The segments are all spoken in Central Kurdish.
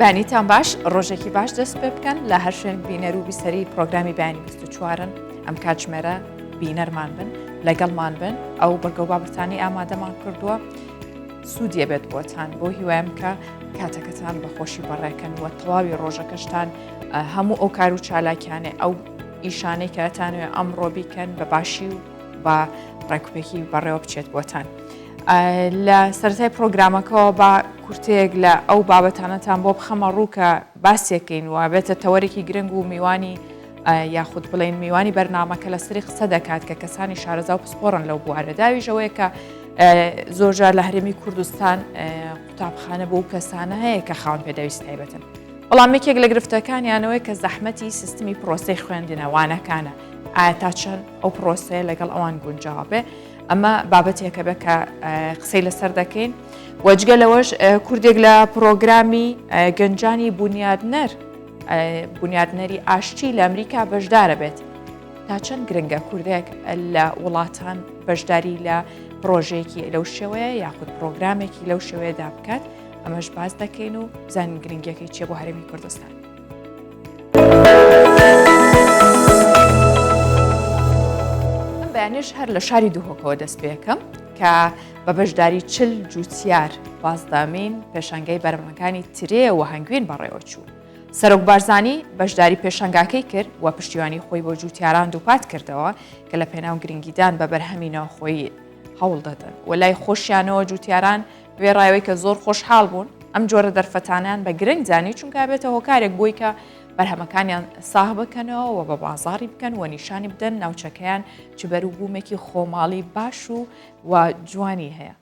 بانیتان باش ڕۆژێکی باش دەست پێ بکەن لە هەر شوێن بینەر و بیسەری پرۆگرامی بانی 24ن ئەم کاتژمێرە بینەرمان بن لەگەڵمان بن ئەو بەرگە و بابەتانی ئامادەمان کردووە سوودیە بێت بۆتان بۆ هیوایم کە کاتەکەتان بە خۆشی بەڕێکەن و تەواوی ڕۆژەکەشتان هەموو ئەو کار و چالاکیانێ ئەو ئیشانەی کە ئەتانوێ ئەمڕۆ بیکەن بە باشی و بە ڕێکوپێکی بەڕێوە بچێت بۆتان. لە سەرەتای پرۆگرامەکەەوە بە کورتەیەک لە ئەو بابەتانەتان بۆ بخەمە ڕووکە باسیەکەین و بێتە تەوەرێکی گرنگ و میوانی یاخود بڵێن میوانی بەرنامەکە لە سری قسە دەکات کە کەسانی شارەزا و پسپۆڕن لەو بوارە داویژەوەیە کە زۆرجار لە هەرێمی کوردستان قوتابخانە بۆ کەسانە هەیە کە خاوەن پێدەویست تایبەتن. بەڵام یەکێک لە گرفتەکانیانەوەی کە زەحمەتی سیستمی پرۆسەی خوێندنەوانەکانە ئایا تا چەند ئەو پرۆسەیە لەگەڵ ئەوان گونجاو بێ ئەمە بابەتێکە بێ کە قسەی لەسەر دەکەین وەجگە لەوەش کوردێک لە پرۆگرامی گەنجانی بنیادنەری ئاشتی لە ئەمریکا بەشدارە بێت تا چەند گرنگە کوردێک لە وڵاتان بەشداری لە پرۆژەیەکی لەو شێوەیە یاخود پرۆگرامێکی لەو شێوەیەدا بکات ئەمەش باز دەکەین و زانین گرنگیەکەی چیە بۆ هەرێمی کوردستان. ئەم بەیانێش هەر لە شاری دووهۆکەوە دەست پێ یەکەم کە بە بەشداری 40 جوتیار بازدامین پێشانگای بەرهەمەکانی ترێ و هەنگوێن بەڕێوە چوو. سەرۆک بارزانی بەشداری پێشەنگاکەی کرد و پشتیوانی خۆی بۆ جوتیاران دووپات کردەوە کە لە پێناو گرنگیدان بە بەرهەمینەوە خۆی هەوڵ دەدەن و لای خۆشیانەوە جوتیاران وێڕایەوەی کە زۆر خۆشحاڵ بوون ئەم جۆرە دەرفەتانیان بە گرنگ زانی چونکە بێتە هۆکارێک بۆی کە بەرهەمەکانیان ساغ بکەنەوە و بە بازاڕی بکەن و نیشانی بدەن ناوچەکەیان چ بەروبوومێکی خۆماڵی باش و جوانی هەیە.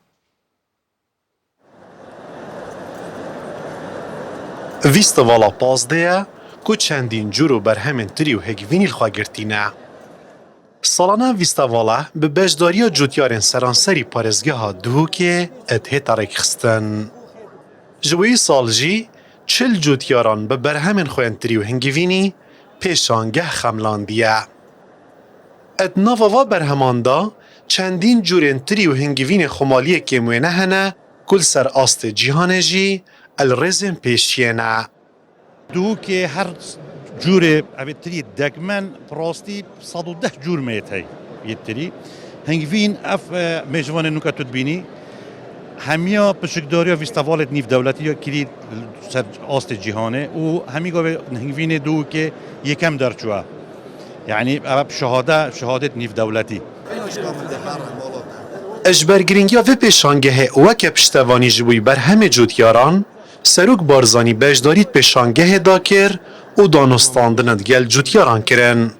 ویستەڤاڵا پازدەیە کو چەندین جور و بەرهەمên tirî û hêgivînî li xwe girtîne. Salana vîstevvala bi beşdariya cotiyarên seranserî parêzgeha Duhokê et hêta rêkxistin. Ji wî sal jî 40 cotiyaran bi berhemên xwe yên tirî û hingivînî pêşangeh xemlandiye. Et nava va berheman da çendîn curên tirî û hingivînê xwemaliyekê wêne hene ku li ser astê cîhanê jî elrêzên pêşiyê ne. Duhokê her curê evê tirî degmen rastî 110 cur meyet hey yê tirî. Hingivîn ev mêjivanên nû ke tu dibînî hemiya pişikdariya vîstevalê nîvdewletî ya kirî ser astê cîhanê û hemî gavê hingivînê Duhokê yekem derçûye. Yani ev şehadet nîvdewletî. Ji ber giringiya vê pêşangehê weke piştevanî ji wî berhemê cotiyaran, Serok Barzanî beşdarî pêşangehê da kir û danostandina gel cotiyaran kirin.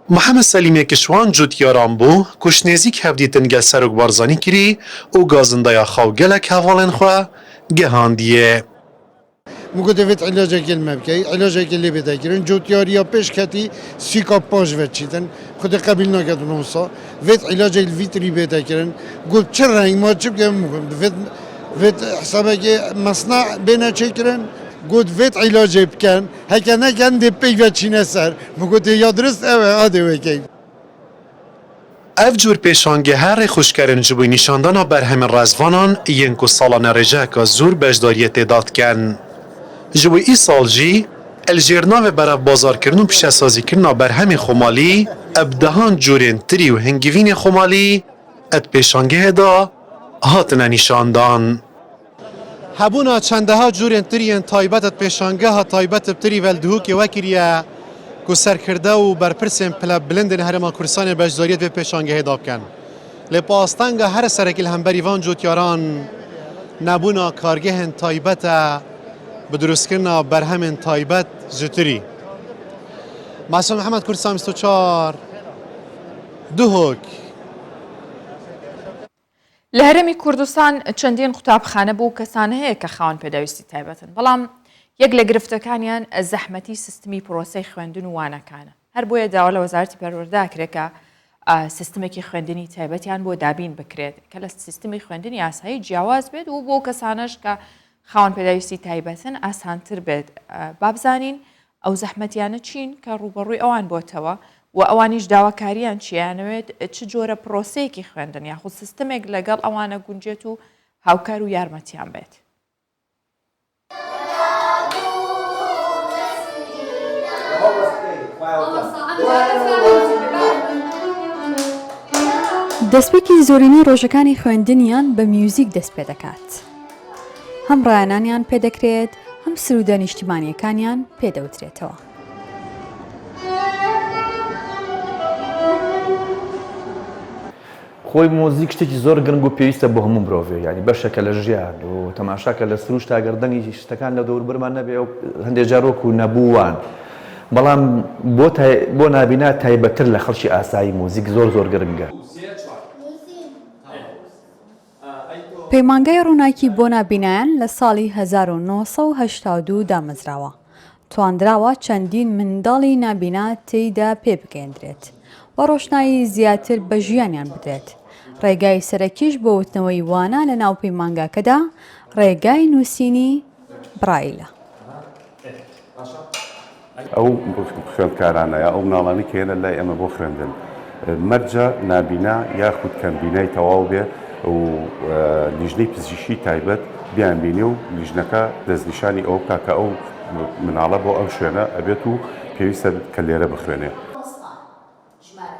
Mihemed Selîmê kişwan cotiyaran bû ku nêzik hevdîtin gel Serok Barzanî kirî û gazindaya xew gelek hevalên xwe gihandiye. Mugo devlet ilacekê me bikey, ilacekê lê bê kirin, cotiyariya pêşketî sîka paş veçîtin, ku de qebil nakedin olsa, vêt ilacê li vî tirî bê kirin, got çi reng ma çi bike vêt hesabekê mesna bêne çêkirin, got vêt ilacê bikin, heke nekin dê pêk veçîne ser, mugo tê ya dirist ew e adê wekey. Ev cur pêşangehe rêxuşkerin ji bo nîşandana berhemên rezvanan yên ku salane rêjeka zûr beşdariyê tê dat dikin. Ji wî îsal jî elжêrnavê berevbazarkirin û pişesazîkirina berhemên xwemalî ev dehan curên tirî û hingivînê xwemalî et pêşangehê da hatine nîşandan. Hebûna çendeha curên tirî yên taybet et pêşangeha taybet bi tirî vel Duhokê wekiriye ku serkirde û berpirsên bilindên Herêma Kurdistanê beşdariyê vê pêşangehê da bikin. Lê pastenga her serekî li hemberî van cotiyaran nebûna kargehên taybet e bi durustkirina berhemên taybet ji tirî. Masum Mihemed Kurdistan 24 Duhok. لە هەرێمی کوردستان چەندین قوتابخانە بوو کەسان هەیە کە خاوەن پێداویستی تایبەتن بەڵام یەک لە گرفتەکانیان زەحمەتی سیستمی پرۆسەی خوێندن و وانەکانە هەر بۆیە داوا لە وەزارەتی پەروەردەکرێت کە سیستمێکی خوێندنی تایبەتیان بۆ دابین بکرێت کە لە سیستمی خوێندنی ئاسایی جیاواز بێت و بۆ کەسانش کە خاوەن پێداویستی تایبەتن ئاسانتر بێت بابزانین ئەو زەحمەتیانە چین کە ڕوبەڕووی ئەوان بۆتەوە و ئەوانیش داواکاریان چیانەوێت چ جۆرە پرۆسەیەکی خوێندن یاخود سیستمێک لەگەڵ ئەوانە گونجێت و هاوکار و یارمەتیان بێت. دەستپێکی زۆرینەی ڕۆژەکانی خوێندنیان بە میوزیک دەست پێ دەکات. هەم ڕایانانیان پێدەکرێت هەم سرودە نیشتیمانیەکانیان پێدەوترێتەوە. خۆی مۆزیک شتێکی زۆر گرنگ و پێویستە بۆ هەموو مرۆڤێ، ینی بەشێکە لە ژیان و تەماشاکە لە سروش تاگەردەنی شتەکان لە دەوروبەرمان نەبێ و هەندێک جار وەکو نەبووان. بەڵام بۆ نابینا تایبەتر لە خەڵکی ئاسایی مۆزیک زۆر گرنگە. پەیمانگای ڕووناکی بۆ نابینایان لە ساڵی 1982 دامەزراوە. توانراوە چەندین منداڵی نابینا تێیدا پێ بگەێنرێت و ڕۆشنایی زیاتر بە ژیانیان بدرێت. ڕێگای سەرەکیش بۆ وتنەوەی وانە لە ناو پەیمانگاکەدا ڕێگای نووسینی برایلە. ئەو خوێندکارانەیە ئەو مناڵانی کە هێنە لای ئەمە بۆ خوێندن مەرجە نابینا یاخود کەمبینای تەواو بێ و لیژنەی پزیشکی تایبەت بیانبینی و لیژنەکە دەستنیشانی ئەو کاکە ئەو مناڵە بۆ ئەو شوێنە ئەبێت و پێویستە کە لێرە بخوێنێ.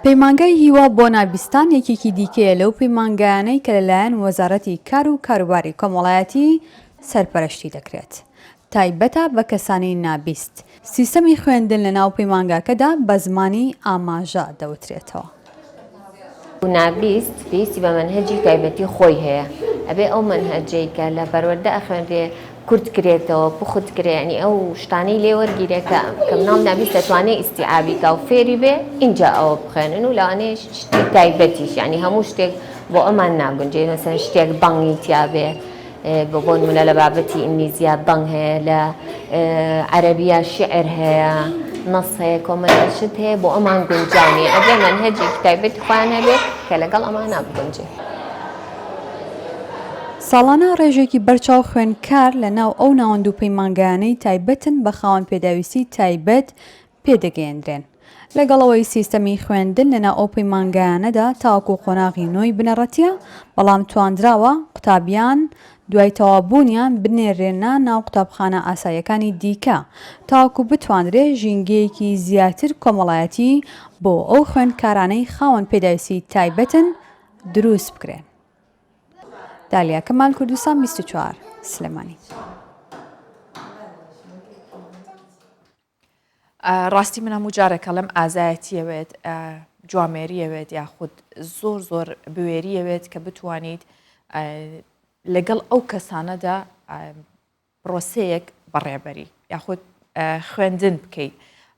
پەیمانگای هیوا بۆ نابیستان یەکێکی دیکەیە لەو پەیمانگایانەی کە لەلایەن وەزارەتی کار و کاروباری کۆمەڵایەتی سەرپەرشتی دەکرێت. تایبەتە بە کەسانی نابیست. سیستەمی خوێندن لە ناو پەیمانگاکەدا بە زمانی ئاماژە دەوترێتەوە. نابیست پێویستی بە مەنهەجی تایبەتی خۆی هەیە. ئەبێ ئەو مەنهەجەی کە لە بەروەردە ئەخوێنرێ کورت کرێتەوە بخوت کرێ، ینی ئەو شتانەی لێ وەرگیرێکە کە مناڵ نابیست دەتوانێت ئیستیعابیکە و فێری بێ اینجا ئەوە بخوێنن و لەوانەیە شتێک تایبەتیش، ینی هەموو شتێک بۆ ئەمان ناگونجێ، مەسەن شتێک بەنگی تیا بێ بۆ نمونە لە بابەتی ئینگلیزیە بەنگ هەیە، لە عەرەبیە شعر هەیە، نەس هەیە، کۆمەڵێشت هەیە بۆ ئەمان گونجاوی ئەبێ مەنهەجێکی تایبەتی خۆیان هەبێت کە لەگەڵ ئەمان نابگونجێ. ساڵانە ڕێژێکی بەرچاو خوێندکار لە ناو ئەو ناوەندوو پەیمانگایانەی تایبەتن بە خاوەن پێداویستی تایبەت پێدەگەێنرێن. لەگەڵەوەی سیستەمی خوێندن لە ناو ئەو پەیمانگایانەدا تاوەکو قۆناغی نۆی بنەڕەتیە، بەڵام توانراوە قوتابیان دوای تەوابوونیان بنێرێنە ناو قوتابخانە ئاساییەکانی دیکە تاوەکو بتوانرێت ژینگەیەکی زیاتر کۆمەڵایەتی بۆ ئەو خوێندکارانەی خاوەن پێداویستی تایبەتن دروست بکرێن. دالیا کەمال، کوردستان 24 سلێمانی. ڕاستی من هەموو جارێکەڵم ئازایەتیەوێت، جوامێریەوێت یاخود زۆر بوێریەوێت کە بتوانیت لەگەڵ ئەو کەسانەدا پرۆسەیەک بەڕێبەری یاخود خوێندن بکەیت.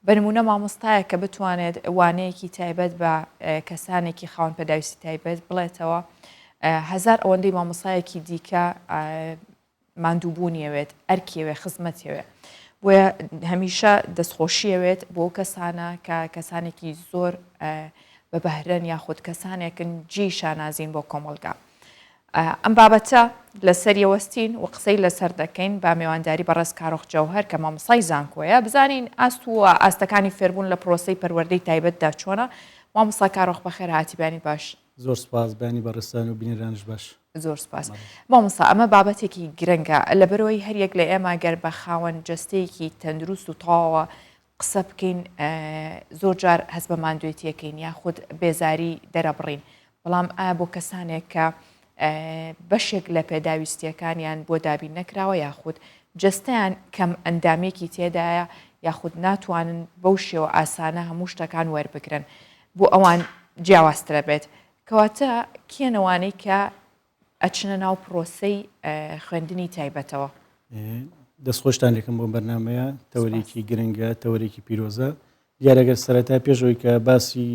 بەنمونە مامۆستایە کە بتوانێت وانەیەکی تایبەت بە کەسانێکی خاوەن پێداویستی تایبەت بڵێتەوە، هەزار ئەوەندەی مامۆستایەکی دیکە ماندووبوونیەوێت، ئەرکیەوێ، خزمەتیەوێ. بۆیە هەمیشە دەستخۆشیەوێت بۆ کەسانە کە کەسانێکی زۆر بە بەهرەن یاخود کەسانێکن جێی شانازین بۆ کۆمەلگا. ئەم بابەتە لەسەریەوەستین و قسەی لەسەر دەکەین با میوانداری بەڕێز کارۆخ جەوهەر کە مامۆستای زانکۆیە، بزانین ئاست و ئاستەکانی فێربوون لە پرۆسەی پەروەردەی تایبەتدا چۆنە. مامۆستا کارۆخ بەخێر هاتیبانی باش. زۆر سپاس، بانی بەڕستان و بینێرانش باش. زۆر سپاس. مامۆستا ئەمە بابەتێکی گرنگە لەبەرەوەی هەریەک لە ئێمە گەر بە خاوەن جەستەیەکی تەندروست و تەواوە قسە بکەین زۆر جار هەست بە ماندوێتیەکەین یاخود بێزاری دەرەبڕین. بەڵام ئایا بۆ کەسانێک کە بەشێک لە پێداویستیەکانیان بۆ دابین نەکراوە یاخود جەستەیان کەم ئەندامێکی تێدایە یاخود ناتوانن بەو شێوە ئاسانە هەموو شتەکان وەربگرن بۆ ئەوان جیاوازترە بێت، کەواتە کێنەوانەی کە ئەچنە ناو پرۆسەی خوێندنی تایبەتەوە. دەستخۆشتان لێکم بۆ بەرنامەیە، تەوەرێکی گرنگە، تەوەرێکی پیرۆزە. دیارەگەر سەرەتا پێشەوەی کە باسی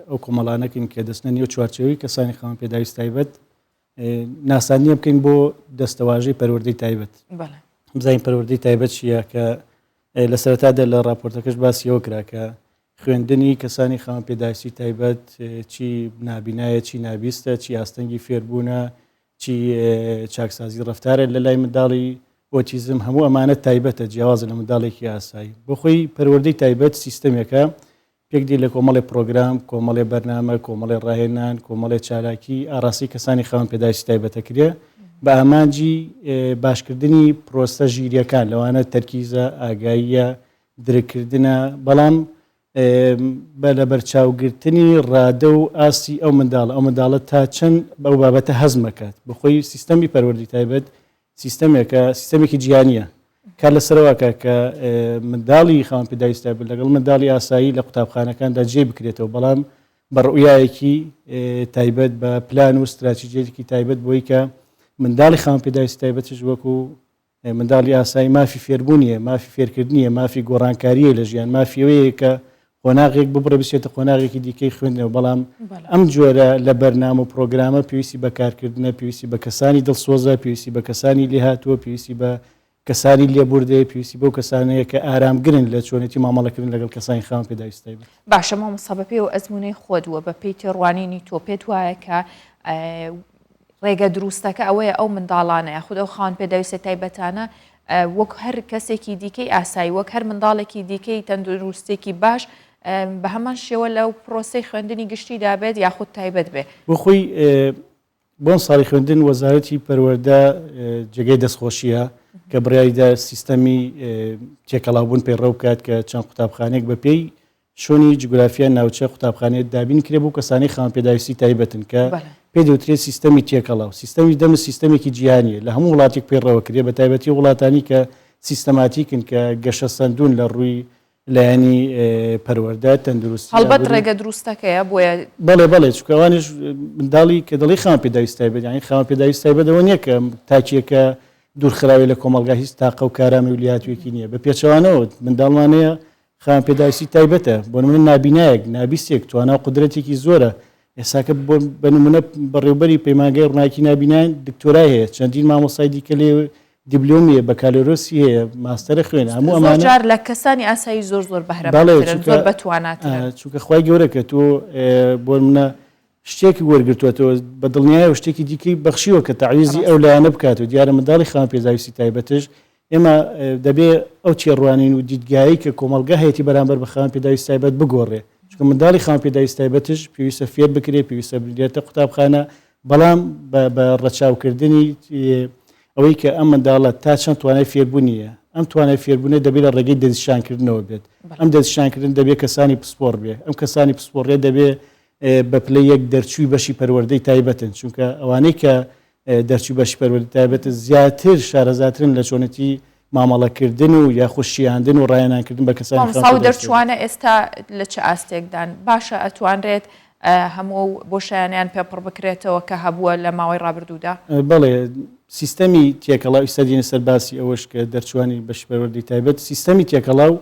ئەو کۆمەڵانەکەین کە دەستنە نێو چوارچێوەی کەسانی خاوەن پێداویست تایبەت، ناسانیە بکەین بۆ دەستەواژەی پەروەردەی تایبەت. بزانین پەروەردەی تایبەت چیە، کە لە سەرەتادا لە راپۆرتەکەش باسیەوە کرا کە خوێندنی کەسانی خاوەن پێداویستی تایبەت چی نابینایە، چی نابیستە، چی ئاستەنگی فێربوونە، چی چاکسازی ڕەفتارە لە لای منداڵی ئۆتیزم، هەموو ئەمانە تایبەتە جیاوازە لە منداڵێکی ئاسایی. بۆ خۆی پەروەردەی تایبەت سیستەمێکە پێکدی لە کۆمەڵی پرۆگرام، کۆمەڵی بەرنامە، کۆمەڵی ڕاهێنان، کۆمەڵی چالاکی ئاڕاستی کەسانی خاوەن پێداویستی تایبەتە کرێ بە ئامانجی باشکردنی پرۆسە ژیریەکان، لەوانە تەرکیزە، ئاگاییە، درکردنە. بەڵام بە لە بەرچاوگرتنی ڕادە و ئاسی ئەو منداڵە تا چەند بەو بابەتە هەزمەکات بخۆی سیستەمی پەروەردی تایبەت سیستەمێکی جیهانیە کار لەسەرەوەکە کە منداڵی خاوەن پێداویستە بێت لەگەڵ منداڵی ئاسایی لە قوتابخانەکاندا جێ بکرێتەوە بەڵام بەڕوویایەکی تایبەت بە پلان و استراتیژیەکی تایبەت بۆی کە منداڵی خاوەن پێداویستی تایبەتش وەکو منداڵی ئاسایی مافی فێربوونیە مافی فێرکردنیە مافی گۆڕانکاریە لە ژیان مافیەوەیە کە قۆناغێک ببڕە بچێتە قۆناغێکی دیکەی خوێندنەوە بەڵام ئەم جۆرە لە بەرنامە و پرۆگرامە پێویستی بە کارکردنە پێویستی بە کەسانی دڵسۆزە پێویستی بە کەسانی لێهاتووە پێویستی بە کەسانی لێبوردێ پێویستی بۆ کەسانەیە کە ئارامگرن لە چۆنێتی مامەڵەکردن لەگەڵ کەسانی خاوەن پێداویستی تایبەت. باشە مامۆستا بە پێی و ئەزمونەی خۆدووە بە پێی تێڕوانینی تۆ پێت وایە کە ڕێگە دروستەکە ئەوەیە ئەو منداڵانە یاخود ئەو خاوەن پێداویستی تایبەتانە وەک هەر کەسێکی دیکەی ئاسایی وەک هەر منداڵێکی دیکەی تەندروستێکی باش بە هەمان شێوە لەو پرۆسی خوێندنی گشتی دابێت یاخود تایبەت بێ بخۆی بۆم ساڵی خوێندن وەزارەتی پەروەردە جێگەی دەستخۆشیە کە بڕیایدا سیستەمی تێکەڵاوبوون پەیڕەو بکات کە چەند قوتابخانێک بە پێی شۆنی جگرافیا ناوچە قوتابخانێت دابین کرێ بوو کەسانی خاوەن پێداویستی تایبەتن کە پێ دەوترێت سیستەمی تێکەڵاو سیستەمی دەمە سیستەمێکی جیهانیە لە هەموو وڵاتێک پەیڕەوە کرێ بە تایبەتی وڵاتانی کە سیستەماتیکن کە گەشە سندون لە ڕووی لایانی پەروەردە تەندروستی هەڵبەت ڕێگە دروستەکەیە بۆیە بەڵێ چکەوانش منداڵی کە دەڵی خاوەن پێداویستی تایبەت یانی خاوەن پێداویستی تایبەتەوە نییە کە تاکیەکە دوورخراوی لە کۆمەلگا هیچ تاقە و کارامە ولیاتوێکی نییە بە پێچەوانەوە منداڵمانەیە خاوەن پێداویستی تایبەتە بۆ نمونە نابینایەک نابیستێک توانە و قدرەتێکی زۆرە ئێساکە بە نمونە بەڕێوبەری پەیمانگای ڕووناکی نابینان دکتۆرای هەیە چەندین مامۆستای دیکە لێ دیبلۆمیە بەکالۆرۆسی هەیە ماستەرە خوێن هەموو ئەمانە جار لە کەسانی ئاسایی زۆر بەهرەبەرن زۆر بەتواناترن چونکە خوای گەورە کە تۆ بۆ منە شتێکی وەرگرتوێتەوە بە دڵنیایە و شتێکی دیکەی بەخشیوە کە تەعویزی ئەو لایەنە بکات و دیارە منداڵی خاوەن پێداویستی تایبەتش ئێمە دەبێ ئەو چێڕوانین و دیدگایی کە کۆمەلگا هەیەی بەرامبەر بە خاوەن پێداویستی تایبەت بگۆڕێ چونکە منداڵی خاوەن پێداویستی تایبەتش پێویستە فێر بکرێ پێویستە بێتە قوتابخانە بەڵام بە ڕەچاوکردنی ئەوەی کە ئەم منداڵە تا چەند توانای فێربوونیە ئەم توانای فێربوونە دەبێت لە ڕێگەی دەستشانکردنەوە بێت ئەم دەستشانکردن دەبێت کەسانی پسپۆر بێ ئەم کەسانی پسپۆڕێ دەبێت بە پلەی یەک دەرچووی بەشی پەروەردەی تایبەتن چونکە ئەوانەی کە دەرچووی بەشی پەروەردەی تایبەتە زیاتر شارەزاترن لە چۆنەتی مامەڵەکردن و یاخود شیاندن و ڕایەنانکردن بە کەسانی دەرچوانە ئێستا لە چه ئاستێکدان باشە ئەتوانرێت هەموو بۆ شایانیان پێپڕ بکرێتەوە کە هەبووە لە ماوەی ڕابردوودا بەڵێ سیستەمی تێکەڵاو ئیسادینە سەرباسی ئەوەش کە دەرچوانی بەشی پەروەردەی تایبەت سیستەمی تێکەڵاو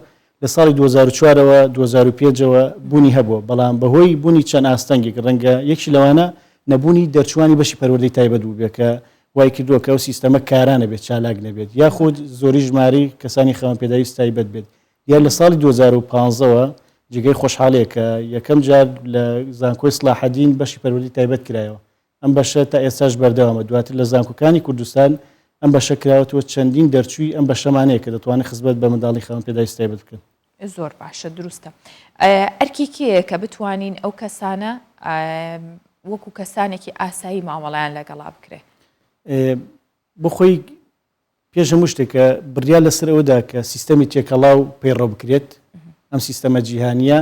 لە ساڵی 2004ەوە 2005ەوە بوونی هەبووە بەڵام بەهۆی بوونی چەند ئاستەنگێک ڕەنگە یەکشی لەوانە نەبوونی دەرچوانی بەشی پەروەردەی تایبەت بوو بێت کە وای کردووە کە ئەو سیستەمە کارانە بێت چالاک نەبێت یاخود زۆری ژماری کەسانی خاوەن پێداویستی تایبەت بێت یا لە ساڵی 2015ەوە جێگەی خۆشحاڵەیە کە یەکەم جار لە زانکۆی سلاحەدین بەشی پەروەردەی تایبەت کرایەوە ئەم بەشە تا ئێستاش بەردەوامە دواتر لە زانکۆکانی کوردستان ئەم بەشە کراوەتەوە چەندین دەرچووی ئەم بەشەمانەیە کە دەتوانێت خزمەت بە منداڵی خاوەن پێداویستی تایبەت بکەن زۆر باشە دروستە ئەرکی کێیە کە بتوانین ئەو کەسانە وەکو کەسانێکی ئاسایی مامەڵیان لەگەڵا بکرێ بخۆی پێش هەموو شتێکە بڕیا لەسەر ئەوەدا کە سیستەمی تێکەڵاو پەیڕەو بکرێت ئەم سیستەمە جیهانیە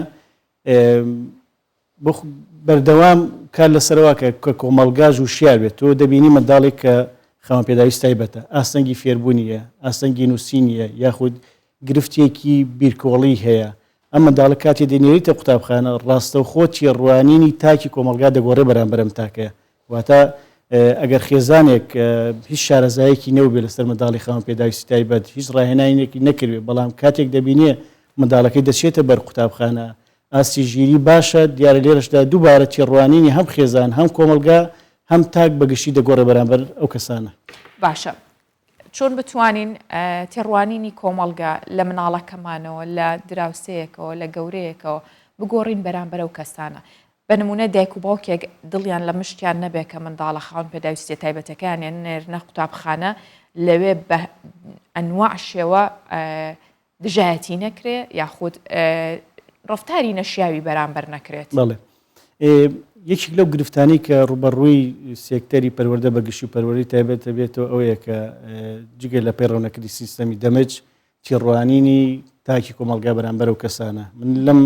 بەردەوام کار لەسەرەوە کە کۆمەڵگاژ و شیار بێت تۆ دەبینی منداڵێک کە خاوەن پێداویستی تایبەتە ئاستەنگی فێربوونیە ئاستەنگی نووسینیە یاخود گرفتێکی بیرکۆڵی هەیە ئەم منداڵە کاتێ دێنێریتە قوتابخانە ڕاستەوخۆ چێڕوانینی تاکی کۆمەلگا دەگۆڕێ بەرامبەرم تاکەیە واتە ئەگەر خێزانێک هیچ شارەزایەکی نەوبێ لەسەر منداڵی خاوەن پێداویستی تایبەت هیچ ڕاهێنانێکی نەکردێ بەڵام کاتێک دەبینێ منداڵەکەی دەچێتە بەر قوتابخانە ئاستی ژیری باشە دیارە لێرەشدا دووبارە چێڕوانینی هەم خێزان هەم کۆمەلگا هەم تاک بەگشتی دەگۆڕێ بەرامبەر ئەو کەسانە باشە چۆن بتوانین تێڕوانینی کۆمەلگا لە مناڵەکەمانەوە لە دراوسەیەکەوە لە گەورەیەکەوە بگۆڕین بەرامبەر ئەو کەسانە بە نمونە دایک و باوکێک دڵیان لە مشتیان نەبێت کە منداڵە خاوەن پێداویستی تایبەتەکانیان نێرنە قوتابخانە لەوێ بە ئەنواع شێوە دژایەتی نەکرێ یاخود ڕفتاری نەشیاوی بەرامبەر نەکرێت بەڵێ یەکێک لەو گرفتانی کە ڕوبەڕووی سێکتەری پەروەردە بەگشتی و پەروەردەی تایبەتە بێتەوە ئەوەیە کە جگە لە پەیڕەونەکردی سیستەمی دەمەج چێڕوانینی تاکی کۆمەڵگا بەرامبەر و کەسانە من لەم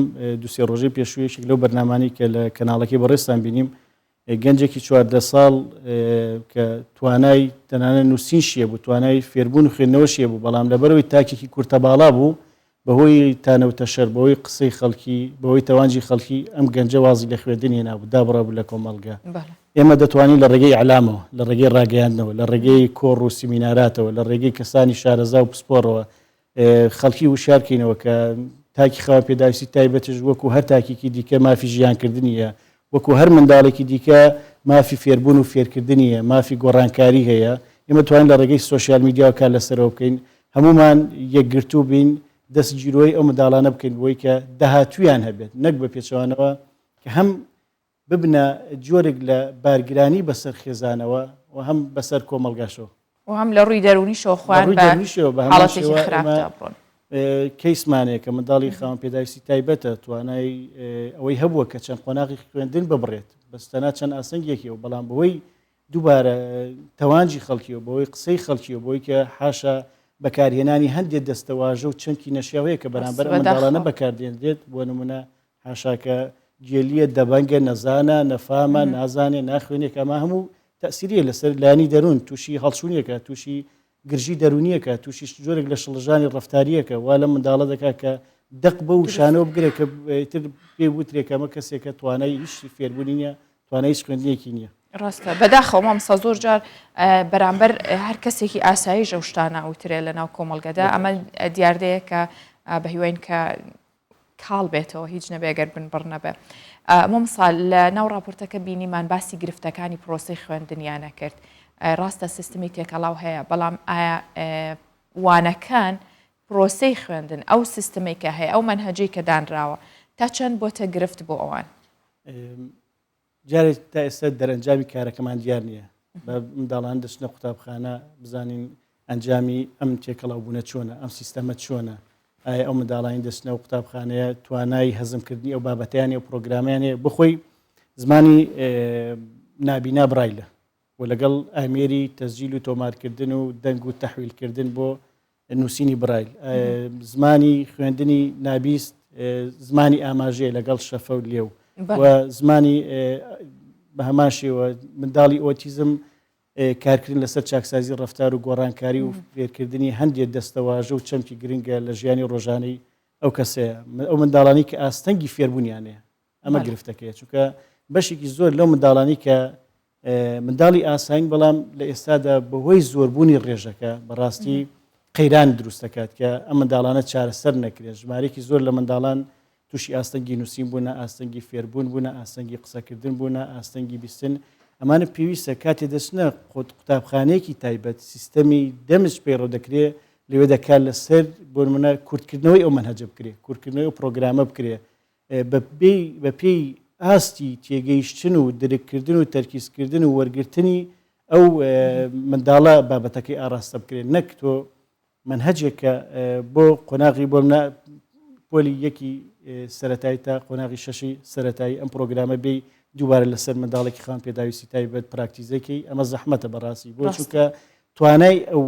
دوسێ ڕۆژەی پێشوویەشێک لەو بەرنامانی کە لە کەناڵەکەی بەڕێستان بینیم گەنجێکی 14 ساڵ کە توانای تەنانە نووسین شیە بوو توانای فێربوون و خوێندنەوە شیە بوو بەڵام لەبەرەوەی تاکێکی کورتە باڵا بوو بەهۆی تانەوتە شەر بەهۆی قسەی خەڵکی بەهۆی تەوانجی خەڵکی ئەم گەنجە وازی لە خوێندنی نابوو دابڕابوو لە کۆمەڵگا ئێمە دەتوانین لە ڕێگەی ئەعلامەوە لە ڕێگەی ڕاگەیاندنەوە لە ڕێگەی کۆڕ و سیمیناراتەوە لە ڕێگەی کەسانی شارەزا و پسپۆڕەوە خەڵکی وشارکەینەوە کە تاکی خاوەن پێداویستی تایبەتش وەکو هەر تاکێکی دیکە مافی ژیانکردنیە وەکو هەر منداڵێکی دیکە مافی فێربوون و فێرکردنیە مافی گۆڕانکاری هەیە ئێمە توانین لە ڕێگەی سوۆسیال میدیا کار لەسەرەوە بکەین هەمومان یەکگرتوو بین دەست گیرۆی ئەو منداڵانە بکەین بۆی کە داهاتویان هەبێت نەک بە پێچەوانەوە کە هەم ببنە جۆرێک لە بارگرانی بەسەر خێزانەوە و هەم بەسەر کۆمەڵگاشەوە و هەم لە ڕووی دەرونی شۆخوان حاڵەتێکی خراپتە بڕۆن کەیسمانەیە کە منداڵی خاوەن پێداویستی تایبەتە توانای ئەوەی هەبووە کە چەند قۆناغی خوێندن ببڕێت بەستەنا چەند ئاسەنگێکیەوە بەڵام بەوەی دووبارە تەوانجی خەڵکیەوە بەوەی قسەی خەڵکیەوە بۆی کە حاشا بەکارهێنانی هەندێک دەستەواژە و چەندی نەشیاوەیە کە بەرامبەر منداڵانە بەکاردێنرێت بۆ نمونە حاشاکە گێلیە دەبەنگە نەزانە نەفامە نازانێ ناخوێنێک ئەمە هەموو تەسیریە لەسەر لانی دەروون تووشی هەڵچوونیەکە تووشی گرژی دەرونیەکە تووشی جۆرێک لە شڵژانی ڕفتاریەکە وا لە منداڵە دەکات کە دەق بە و شانەوە بگرێت کە تر پێ وترێکەمە کەسێکە توانای هیچی فێربوونی نیە توانای هیچ خوێندنیەکی نییە ڕاستە بەداخەوە مامسا زۆر جار بەرامبەر هەر کەسێکی ئاساییش ئەو شتانە ئەوترێت لە ناو کۆمەڵگەدا ئەمە دیاردەیە کە بە هیوین کە کاڵ بێتەوە هیچ نەبێگەر بنبڕ نەبێ مامسا لە ناو راپۆرتەکە بینیمان باسی گرفتەکانی پرۆسی خوێندنیانە کرد ڕاستە سیستمی تێکەڵاو هەیە بەڵام ئایا وانەکان پرۆسەی خوێندن ئەو سیستمێکە هەیە ئەو منهەجەی کە دانراوە تا چەند بۆتە گرفت بۆ ئەوان جارێک تا ئێستا دەرەنجامی کارەکەمان دیار نییە بە منداڵان دەچنە قوتابخانە بزانین ئەنجامی ئەم تێکەڵاو بوونە چۆنە ئەم سیستەمە چۆنە ئایا ئەو منداڵانی دەچنە و قوتابخانەیە توانای هەزمکردنی ئەو بابەتیانی و پرۆگرامیانێ بخۆی زمانی نابینا برایلە و لەگەڵ ئامێری تەسجیل و تۆمارکردن و دەنگ و تەحویلکردن بۆ نووسینی برایل زمانی خوێندنی نابیست زمانی ئاماژەیە لەگەڵ شەفە و لێو و زمانی بە هەماشەوە منداڵی ئۆتیزم کارکردن لەسەر چاکسازی ڕفتار و گۆڕانکاری و فێرکردنی هەندێک دەستەواژە و چەمکی گرنگە لە ژیانی ڕۆژانەی ئەو کەسەیە ئەو منداڵانی کە ئاستەنگی فێربوونیانەیە ئەمە گرفتەکەیە چونکە بەشێکی زۆر لەو منداڵانی کە منداڵی ئاساین بەڵام لە ئێستادا بەهۆی زۆربوونی ڕێژەکە بەڕاستی قەیران دروست دەکات کە ئەم منداڵانە چارەسەر نەکرێت ژمارێکی زۆر لە منداڵان تووشی ئاستەنگی نووسین بوونە ئاستەنگی فێربوون بوونە ئاستەنگی قسەکردن بوونە ئاستەنگی بیستن ئەمانە پێویستە کاتێ دەچنە قوتابخانەیەکی تایبەت سیستەمی دەمج پێڕۆ دەکرێت لەوێ دەکات لەسەر بۆ نمونە کورتکردنەوەی ئەو منهەجە بکرێت کورتکردنەوەی ئەو پرۆگرامە بکرێت بە پێی ئاستی تێگەیشتن و درککردن و تەرکیزکردن و وەرگرتنی ئەو منداڵە بابەتەکەی ئاراستە بکرێت نەک تۆ منهەجێکە بۆ قۆناغی بۆ پۆلی یەکی سەرەتایی تا قۆناغی شەشی سەرەتایی ئەم پرۆگرامە بێ دووبارە لەسەر منداڵێکی خاوەن پێداویستی تایبەت پراکتیزەکەی ئەمە زەحمەتە بەڕاستی بۆ چونکە توانای ئەو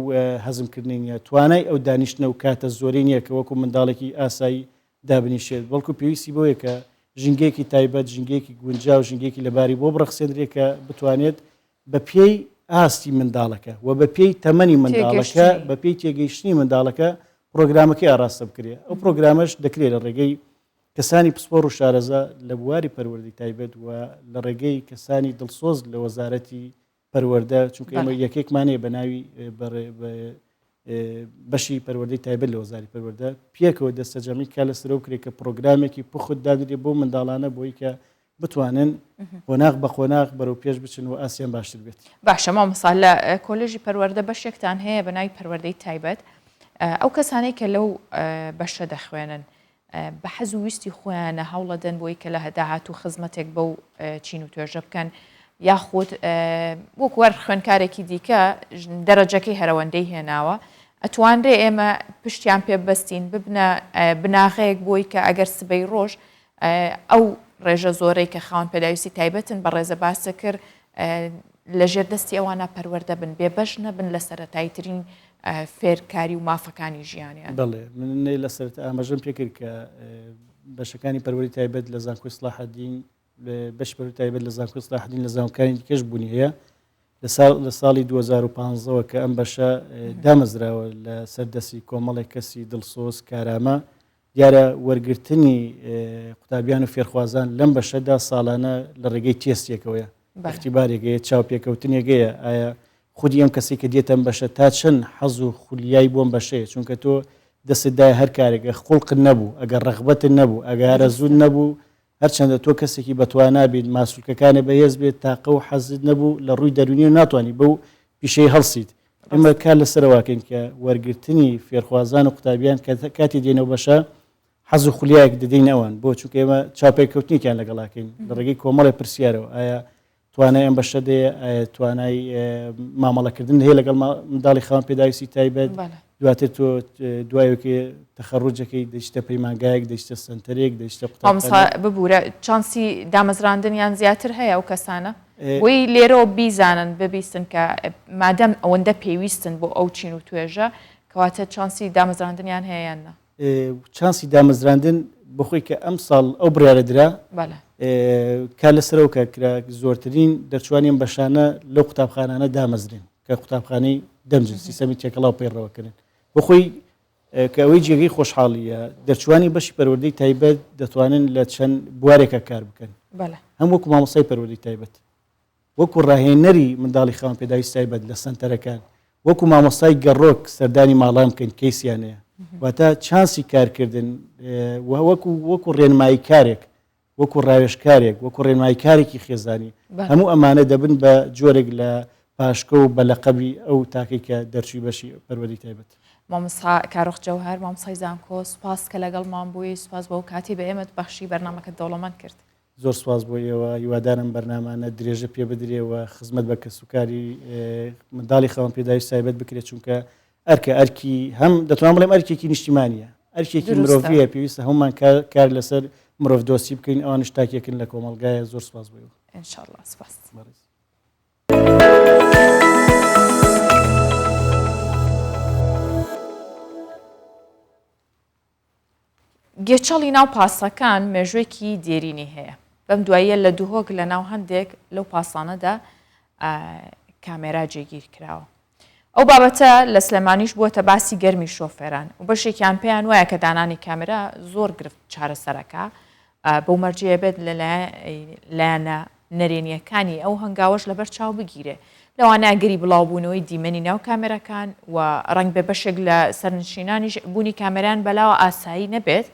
هەزمکردنی نیە توانای ئەو دانیشتنە و کاتە زۆرەی نییە کە وەکو منداڵێکی ئاسایی دابنیشێت بەڵکو پێویستی بۆیە کە ژنگێکی تایبەت ژنگێکی گونجا و ژنگێکی لەباری بۆ بڕەخسێنرێکە بتوانێت بە پێی ئاستی منداڵەکە و بە پێی تەمەنی منداڵەکە بە پێی تێگەیشتنی منداڵەکە پرۆگرامەکەی ئاراستە بکرێت ئەو پرۆگرامەش دەکرێت لە ڕێگەی کەسانی پسپۆڕ و شارەزا لە بواری پەروەردەی تایبەت و لە ڕێگەی کەسانی دڵسۆز لە وەزارەتی پەروەردە چونکە ئێمە یەکێکمانەیە بە ناوی بەشی پەروەردەی تایبەت لە وەزاری پەروەردە پێکەوە دەستەجەمی کا لەسەرەوە کرێت کە پرۆگرامێکی پخت دادرێت بۆ منداڵانە بۆی کە بتوانن قۆناغ بە قۆناغ بەرەو پێش بچن و ئاسیان باشتر بێت باشە مامۆستا لە کۆلێژی پەروەردە بەشێکتان هەیە بە ناوی پەروەردەی تایبەت ئەو کەسانەی کە لەو بەشە دەخوێنن بە حەز و ویستی خۆیانە هەوڵەدەن بۆی کە لە هەداهات و خزمەتێک بەو چین و توێژە بکەن یاخود وەکوەر خوێنکارێکی دیکە دەرەجەکەی هەرەوەندەی هێناوە ئەتوانرێ ئێمە پشتیان پێ بەستین ببنە بناغەیەک بۆی کە ئەگەر سبەی ڕۆژ ئەو ڕێژە زۆرەی کە خاوەن پێداویستی تایبەتن بە ڕێزە باسە کرد لە ژێردەستی ئەوانە پەروەەردە بن بێبەش نەبن لە سەرەتاییترین فێرکاری و مافەکانی ژیانیان. بڵێ من لە سەرەتا ئاماژەم پێکرد کە بەشەکانی پەروەری تایبەت لە زانکۆی سلاحەدین بەش پەروەری تایبەت لە زانکۆی سلاحەدین لە زانکۆکانی دیکەش بوونی هەیە لە ساڵی 2015ەوە کە ئەم بەشە دامەزراوە لە سەردەسی کۆمەڵێک کەسی دڵسۆز کارامە دیارە وەرگرتنی قوتابیان و فێرخوازان لەم بەشەدا ساڵانە لە ڕێگەی تێستێکەوەیە اختیبارێکەیە چاوپێکەوتنێکەیە ئایا خودی ئەم کەسی کە دێتەم بەشە تا چەند حەز و خولیایی بۆم بەشەیە چونکە تۆ دەستدای هەر کارێکە خوڵق نەبوو ئەگەر ڕەغبەت نەبوو ئەگەرە زود نەبوو هەرچەندە تۆ کەسێکی بەتوانە بێت ماسوولکەکانە بەهێز بێت تاقە و حەزت نەبوو لە ڕووی دەرونی و ناتوانانی بەو پیشەی هەڵسیت ئەمە کار لەسەرواکەین کە وەرگرتنی فێرخوازان و قوتابیان کاتی دێنەوە بەشە حەز و خولیایەک دەدەین ئەوان بۆ چونکە ئێمە چاپێککەوتنیان لەگەڵاکەین لە ڕێگەی کۆمەڵی پرسیارەوە ئایا توانای ئەم بەشە دەیە توانای مامەڵەکردن هەیە لەگەڵ منداڵی خاوەن پێداویستی تایبەت دواتر تۆ دوایەکە تەخەڕوجەکەی دەیشتە پەیمانگایەک دەیشتە سنتەرێک دەیشتە ببوورە چانسی دامەزراندنیان زیاتر هەیە ئەو کەسانە وی لێرەوە بیزانن ببیستن کە مادەم ئەوەندە پێویستن بۆ ئەو چین و توێژە کەواتە چانسی دامەزراندنیان هەیەیاننا چانسی دامەزراندن بخۆی کە ئەم ساڵ ئەو بڕیارە درا کا لەسەرەوە کەکرا زۆرترین دەرچوانیم بەشانە لەو قوتابخانانە دامەزرێن کە قوتابخانەی دەمجن سیستەمی تێکەڵاو پەیڕەوەکردن بخۆی کە ئەوەی جێگەی خۆشحاڵیە دەرچوانی بەشی پەروەردەی تایبەت دەتوانن لە چەند بوارێکە کار بکەن هەم وەکو مامۆستای پەروەردەی تایبەت وەکو ڕاهێنەری منداڵی خاوەن پێداویستی تایبەت لە سنتەرەکان وەکو مامۆستای گەڕۆک سەردانی ماڵام بکەن کەیسیانەیە واتە چانسی کارکردن وەکو ڕێنمایی کارێک وەکو ڕاوێژکارێک وەکو ڕێنمایی کارێکی خێزانی هەموو ئەمانە دەبن بە جۆرێک لە پاشکە و بە لەقەبی ئەو تاکەی کە دەرچوی بەشی پەروەردەی تایبەت. مامۆستا کارۆخ جەوهەر مامۆستای زانکۆ سوپاس کە لەگەڵمان بووی سوپاس بۆ کاتی بە ئێمەت بەخشی بەرنامەکە دەوڵەمەند کرد. زۆر سوپاس بۆ ئێوە هیوادارم بەرنامانە درێژە پێ بدرێەوە خزمەت بە کەسوکاری منداڵی خاوەن پێداویستی تایبەت بکرێت چونکە ئەرکی هەم دەتوانم بڵێم ئەرکێکی نیشتیمانیە ئەرکێکی مرۆڤیە پێویستە هەمومان کار لەسەر مرۆڤ دۆستی بکەین ئەوان شتاکێکن لە کۆمەلگایە زۆر سوپاس بۆیەوە ئینشاءالله سوپاس. گێچەڵی ناو پاسەکان مێژوێکی دێرینی هەیە بەم دواییە لە دووهۆک لە ناو هەندێک لەو پاسانەدا کامێرا جێگیر کراوە. ئەو بابەتە لە سلێمانیش بووەتە باسی گەرمی شۆفێران و بەشێکیان پێیان وایە کە دانانی کامێرا زۆر گرفت چارەسەرەکە بەو مەرجەیە بێت لایەنە نەرێنیەکانی ئەو هەنگاوەش لەبەر چاو بگیرێ لەوانە ئەگەری بڵاوبوونەوەی دیمەنی ناو کامێرەکان و ڕنگ بە بەشێک لە سەرنشینانیش بوونی کامێران بەلاوە ئاسایی نەبێت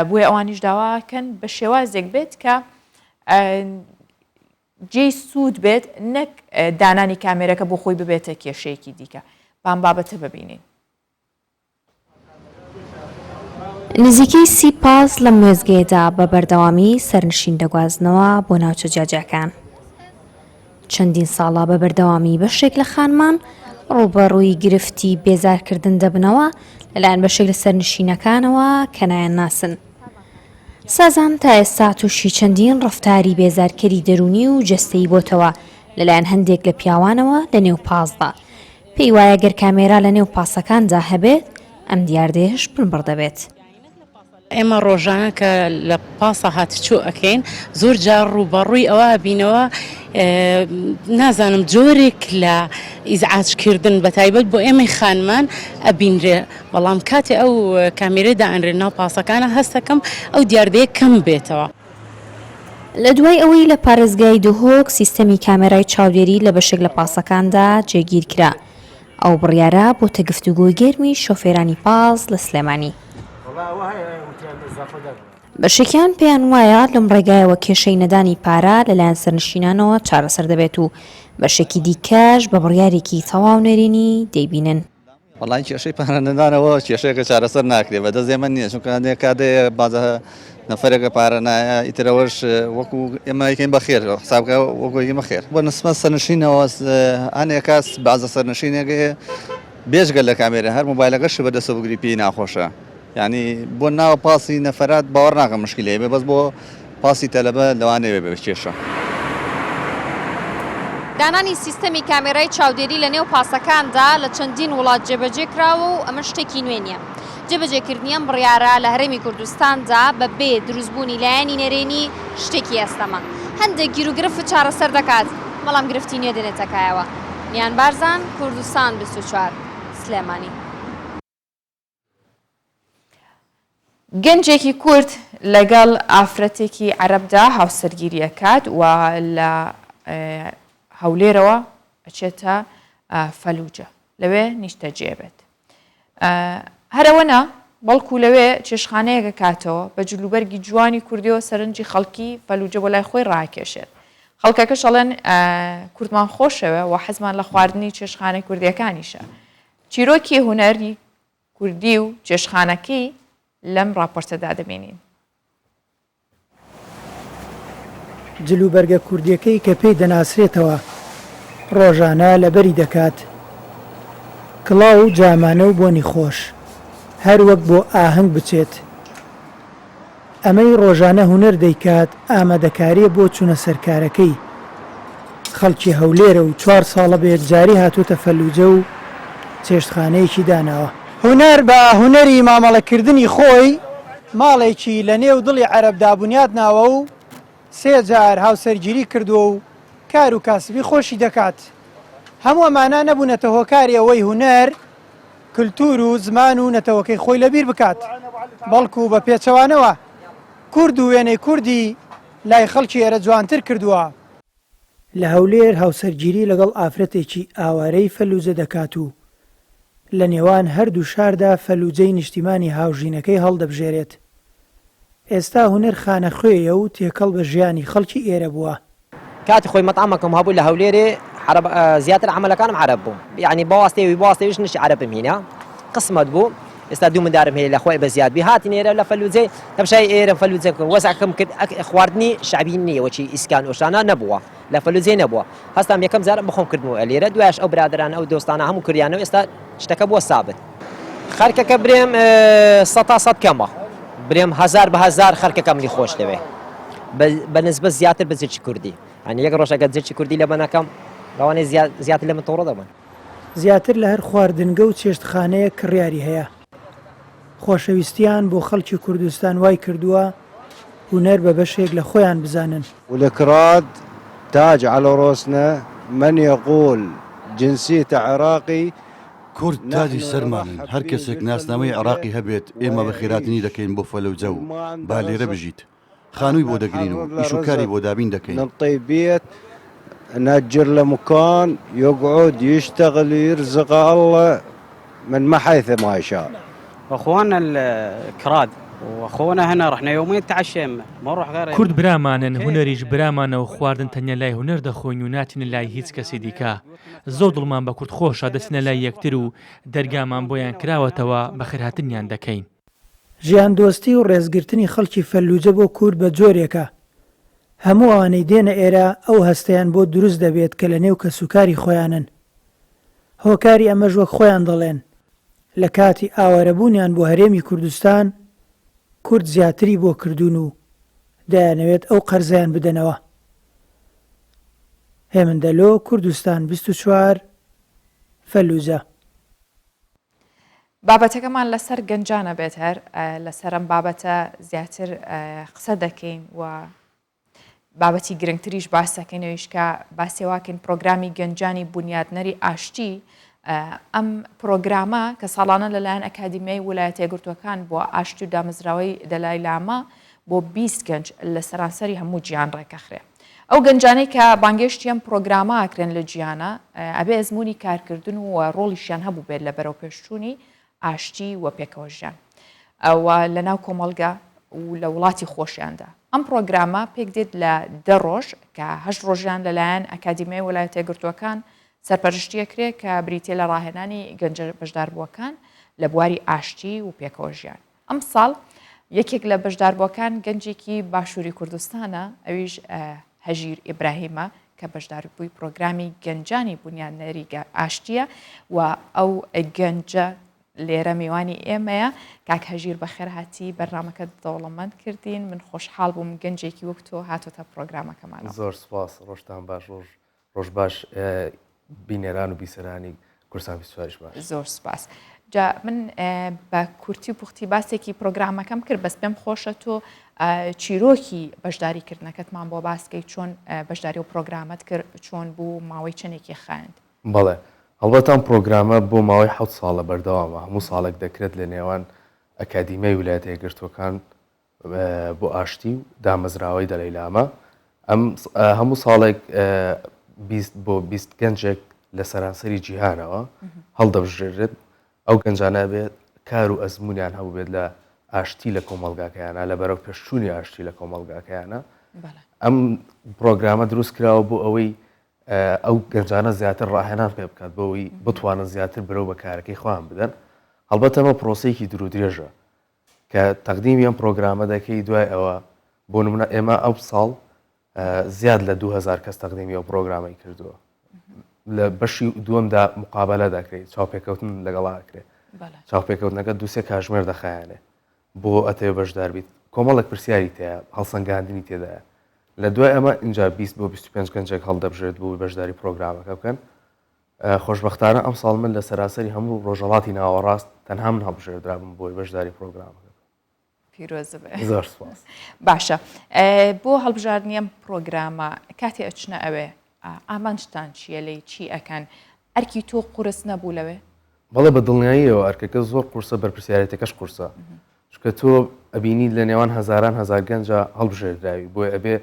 بۆیە ئەوانیش داواکەن بە شێوازێک بێت کە جێی سوود بێت نەک دانانی کامێرەکە بۆ خۆی ببێتە کێشەیەکی دیکە بام بابەتە ببینین. نزیکەی 30 پاس لە مێزگەیەدا بە بەردەوامی سەرنشین دەگوازنەوە بۆ ناوچە جاجەکان. چەندین ساڵە بە بەردەوامی بەشێک لە خانمان ڕوبەڕووی گرفتی بێزارکردن دەبنەوە لەلایەن بەشێک لە سەرنشینەکانەوە کە نایەن ناسن. سازان تا ئێستا تووشی چەندین ڕەفتاری بێزارکەری دەرونی و جەستەیی بۆتەوە لەلایەن هەندێک لە پیاوانەوە لە نێو پاسدا. پێی وایە گەر کامێرا لە نێو پاسەکاندا هەبێت ئەم دیاردەیەش بڕبڕ دەبێت. ئێمە ڕۆژانە کە لە پاسە هاتچوو ئەکەین زۆر جار ڕوبەڕووی ئەوە بینەوە نازانم جۆرێک لە ئیزعاجکردن بە تایبەت بۆ ئێمەی خانمان ئەبینرێ بەڵام کاتێ ئەو کامێرەدا ئەنرێ ناو پاسەکانە هەستەکەم ئەو دیاردەیە کەم بێتەوە. لە دوای ئەوەی لە پارێزگای دوهۆک سیستەمی کامێرای چاودێری لە بەشێک لە پاسەکاندا جێگیر کرا ئەو بڕیارە بۆ تەگفتوگۆی گەرمی شۆفێرانی پاس لە سلێمانی. بەشێکیان پێیان وایە لەم ڕێگایەوە کێشەی نەدانی پارە لەلایەن سەرنشینانەوە چارەسەر دەبێت و بەشێکی دیکەش بە بڕیارێکی تەواو نەرێنی دەیبینن. وەڵای کێشەی پارە نەدانەوە کێشەیەکە چارەسەر ناکرێت بە دەست ئێمە نییە چونکە هەندێک کاتێ بازە نەفرێکە پارە نایە ئیترەوەش وەکو ئێمە یەکەین بەخێر حسابکە وەکو ئێمە خێر بۆ نسبەت سەرنشینەوە هەندێک کەس بازە سەرنشینێکە بێژگە لە کامێرە هەر مۆبایلەکەش بەدەستە بگری پێی ناخۆشە. یعنی بۆ ناوە پاسی نەفرات باوەڕ ناکەم مشکلەیە بێ بەس بۆ پاسی تەلەبە لەوانەیە بێ کێشە. دانانی سیستەمی کامێرای چاودێری لە نێو پاسەکاندا لە چەندین وڵات جێبەجێ کراوە و ئەمە شتێکی نوێ نییە. جێبەجێکردنیان بڕیارە لە هەرێمی کوردستاندا بەبێ دروستبوونی لایەنی نەرێنی شتێکی ئێستەمە. هەندێک گیرروگرفت چارەسەر دەکات، بەڵام گرفتی نوێ دێنێتەکایەوە. میان بارزان، کوردستان 24 سلێمانی. گەنجێکی کورد لەگەڵ ئافرەتێکی عەرەبدا هاوسەرگیریەکات و لە هەولێرەوە ئەچێتە فەلوجە، لەوێ نیشتە جێبێت. هەرەوەنا بەڵکو لەوێ چێشخانەیەکە کاتەوە بە جلوبەرگی جوانی کوردیەوە سەرنجی خەڵکی فەلوجە بۆ لای خۆی ڕاکێشێت. خەڵکەکەش ئەڵێن کوردمان خۆشەوە و حەزمان لە خواردنی چێشخانەی کوردیەکانیشە. چیرۆکی هونەری کوردی و چێشخانەکەی لەم راپۆرتەدا دەبینین. جلوبەرگە کوردیەکەی کە پێی دەناسرێتەوە ڕۆژانە لەبەری دەکات، کڵاو و جامانە و بۆنی خۆش هەر وەک بۆ ئاهەنگ بچێت. ئەمەی ڕۆژانە هونەر دەیکات ئامادەکاریە بۆ چوونە سەرکارەکەی. خەڵکی هەولێرە و 4 ساڵە بەیەکجاری هاتوۆتە فەلوجە و چێشتخانەیەکی داناوە. هونەر بە هونەری مامەڵەکردنی خۆی ماڵێکی لە نێو دڵی عەرەبدا بنیاد ناوە و 3 جار هاوسەرگیری کردووە و کار و کاسبی خۆشی دەکات. هەموو ئەمانە نەبوونەتە هۆکاری ئەوەی هونەر کللتور و زمان و نەتەوەکەی خۆی لەبیر بکات، بەڵکو بە پێچەوانەوە کورد و وێنەی کوردی لای خەڵکی ئێرە جوانتر کردووە. لە هەولێر هاوسەرگیری لەگەڵ ئافرەتێکی ئاوارەی فەلوجە دەکات و لە نێوان هەردوو شاردا فەلوجەی نیشتیمانی هاوژینەکەی هەڵدەبژێرێت. ئێستا هونەر خانەخوێیە و تێکەڵ بە ژیانی خەڵکی ئێرە بووە. کاتی خۆی مەطعەمەکەم هەبوو لە هەولێرێ زیاتر عملەکانم عەرەب بوو، یعنی بەواستەیەویش نشی عەرەبم هینە قسمت بوو. ئێستا 2 مندارم هەیە لە خۆی بە زیادبی هاتین ئێرە لە فەلوجەی تەمشای ئێرە فەلوجەکەم وەزعکەم کرد. خواردنی شعبی نییە وەچی ئیسکان ئۆشانە نەبووە، لە فەلوجەی نەبووە. هەستام یەکەم جارە بخۆم کردنەوە لێرە، دوایش ئەو برادران ئەو دۆستانە هەموو کردیانەوە ئێستا شتەکە بووە سابت. خەرکەکە برێم 100 کەمە، برێم 1000 بە 1000 خەرکەکەم لی خۆش دەوێ بەنسبە زیاتر بە جرچی کوردی. هەنی یەک ڕۆژەکە جرچی کوردی لە بەنەکەم ڕەوانەی زیاتر لە من تۆڕە دەبن. زیاتر لە هەر خواردنگە و چێشتخانەیە کڕیاری هەیە. خۆشەویستیان بۆ خەڵکی کوردستان وای کردووە هونەر بە بەشێک لە خۆیان بزانن. ولكراد تاج على راسنا من يقول جنسية عراقي کورد تاجی سەرمانن، هەر کەسێک ناسنامەی عراقی هەبێت ئێمە بە خێراتنی دەکەین بۆ فەلوجە و با لێرە بژیت. خانووی بۆ دەگرین و ئیشوکاری بۆ دابین دەکەین. نطي بيت نأجر له مكان يقعد يشتغل يرزق الله من ما حيث ما يشاء. واخواننا الكراد واخونا هنا رحنا يومين نتعشى ما نروح غير کورد برامانن، هونەریش برامانە و خواردن تەنیا لای هونەر دەخۆین و ناتینە لای هیچ کەسی دیکە. زۆر دڵمان بە کورد خۆشە دەچنە لای یەکتر و دەرگامان بۆیان کراوەتەوە بە خێرهاتنیان دەکەین. ژیان دۆستی و ڕێزگرتنی خەڵکی فەلوجە بۆ کورد بە جۆرێکە. هەموو ئەوانەی دێنە ئێرە ئەو هەستەیان بۆ دروست دەبێت کە لە نێو کەسوکاری خۆیانن. هۆکاری ئەمەش وەک خۆیان دەڵێن لە کاتی ئاوارەبوونیان بۆ هەرێمی کوردستان کورد زیاتری بۆ کردوون و دەیانەوێت ئەو قەرزیان بدەنەوە. هێمندەلۆ کوردستان 24 فەلوجە. بابەتەکەمان لەسەر گەنجانە بێت هەر لەسەرم بابەتە زیاتر قسە دەکەین و بابەتی گرنگتریش باس دەکەینەوەیش کە باسێواکەین پرۆگرامی گەنجانی بنیادنەری ئاشتی. ئەم پرۆگرامە کە ساڵانە لەلایەن ئەکادیمیای ویلایەتە یەکگرتووەکان بۆ ئاشتی و دامەزراوەی دەلای لامە بۆ 20 گەنج لە سەرانسەری هەموو گیان ڕێکەخرێ. ئەو گەنجانەی کە بانگێشتی ئەم پرۆگرامە ئاکرێن لە گیانە ئەبێ ئەزمموی کارکردن و ڕۆڵیشیان هەبوو بێت لە بەرەو پێشچوونی ئاشتی و پێکەوە ژیان ئەوە لە ناو کۆمەڵگە و لە وڵاتی خۆشیاندا. ئەم پرۆگرامە پێک دێت لە 10 ڕۆژ کە 8 ڕۆژیان لەلایەن ئەکادیمیای ویلایەتە یەکگرتووەکان سەرپەرشتیەکرێت کە بریتێ لە ڕاهێنانی گەنجە بەشداربووەکان لە بواری ئاشتی و پێکەوە ژیان. ئەم ساڵ یەکێک لە بەشداربووەکان گەنجێکی باشووری کوردستانە، ئەویش هەژیر ئیبراهیمە کە بەشداربووی پرۆگرامی گەنجانی بنیادنەری ئاشتیە و ئەو گەنجە لێرە میوانی ئێمەیە. کاک هەژیر بەخێر هاتی بەرنامەکە دەوڵەمەند کردین. من خۆشحاڵ بووم گەنجێکی وەک تۆ هاتۆتە پرۆگرامەکەمان. زۆر سپاس، ڕۆژتان باش، ڕۆژ ڕۆژ باش بینێران و بیسەرانی کورسان 24 باش. زۆر سپاس. جا من بە کورتی و پوختی باسێکی پرۆگرامەکەم کرد بەس پێم خۆشە تۆ چیرۆکی بەشداریکردنەکەتمان بۆ باسکەی چۆن بەشداری و پرۆگرامەت کرد چۆن بوو ماوەی چنێکی خوێند. بەڵێ هەڵبەتان پرۆگرامە بۆ ماوەی 7 ساڵە بەردەوامە هەموو ساڵێک دەکرێت لە نێوان ئەکادیمیای ویلایەتە یەکگرتووەکان بۆ ئاشتی و دامەزراوەی دەلەی لامە هەموو ساڵێک 20 بۆ 20 گەنجێک لە سەرانسەری جیهانەوە هەڵدەبژێرێت ئەو گەنجانە بێت کار و ئەزمونیان هەبوو بێت لە ئاشتی لە کۆمەڵگاکەیانە لە بەرەو پێشچوونی ئاشتی لە کۆمەڵگاکەیانە ئەم پرۆگرامە دروست کراوە بۆ ئەوەی ئەو گەنجانە زیاتر ڕاهێنان پێ بکات بۆەوەی بتوانن زیاتر برەو بە کارەکەی خۆیان بدەن هەڵبەت ئەمە پرۆسەیەکی درو درێژە کە تەقدیمی ئەم پرۆگرامە دەکەی دوای ئەوە بۆ نمونە ئێمە ئەو ساڵ زیاد لە 2000 کەس تەقدیمی ئەو پرۆگرامی کردووە لە بەشی دووەمدا مقابلە دەکرێت چاوپێکەوتن لەگەڵاکرێت چاوپێکەوتنەکە دووسێ کاژمێر دەخایانێ بۆ ئەتەوێ بەشدار بیت کۆمەڵێک پرسیاری تەیە هەڵسەنگاندنی تێدایە لە دوای ئەمە اینجا 20 بۆ 25 گەنجێک هەڵدەبژێت بۆ بەشداری پرۆگرامەکە بکەن خۆشبەختانە ئەم ساڵ من لە سەراسەری هەموو ڕۆژهەڵاتی ناوەڕاست تەنها من هەڵبژێردرابم بۆی بەشداری پرۆگرامەکە. پیرۆز بێ. زۆر سپاس. باشە بۆ هەڵبژاردننی ئەم پرۆگرامە کاتێ ئەچنە ئەوێ ئامانجتان چیە لی چی ئەکەن ئەرکی تۆ قورس نەبوو لەوێ؟ بەڵێ بە دڵنیاییەوە ئەرکەکە زۆر قورسە بەرپرسیارەتەکەش قورسە چکە تۆ ئەبینی لە نێوان هەزاران هەزار گەنجە هەڵبژێردراوی بۆی ئەبێ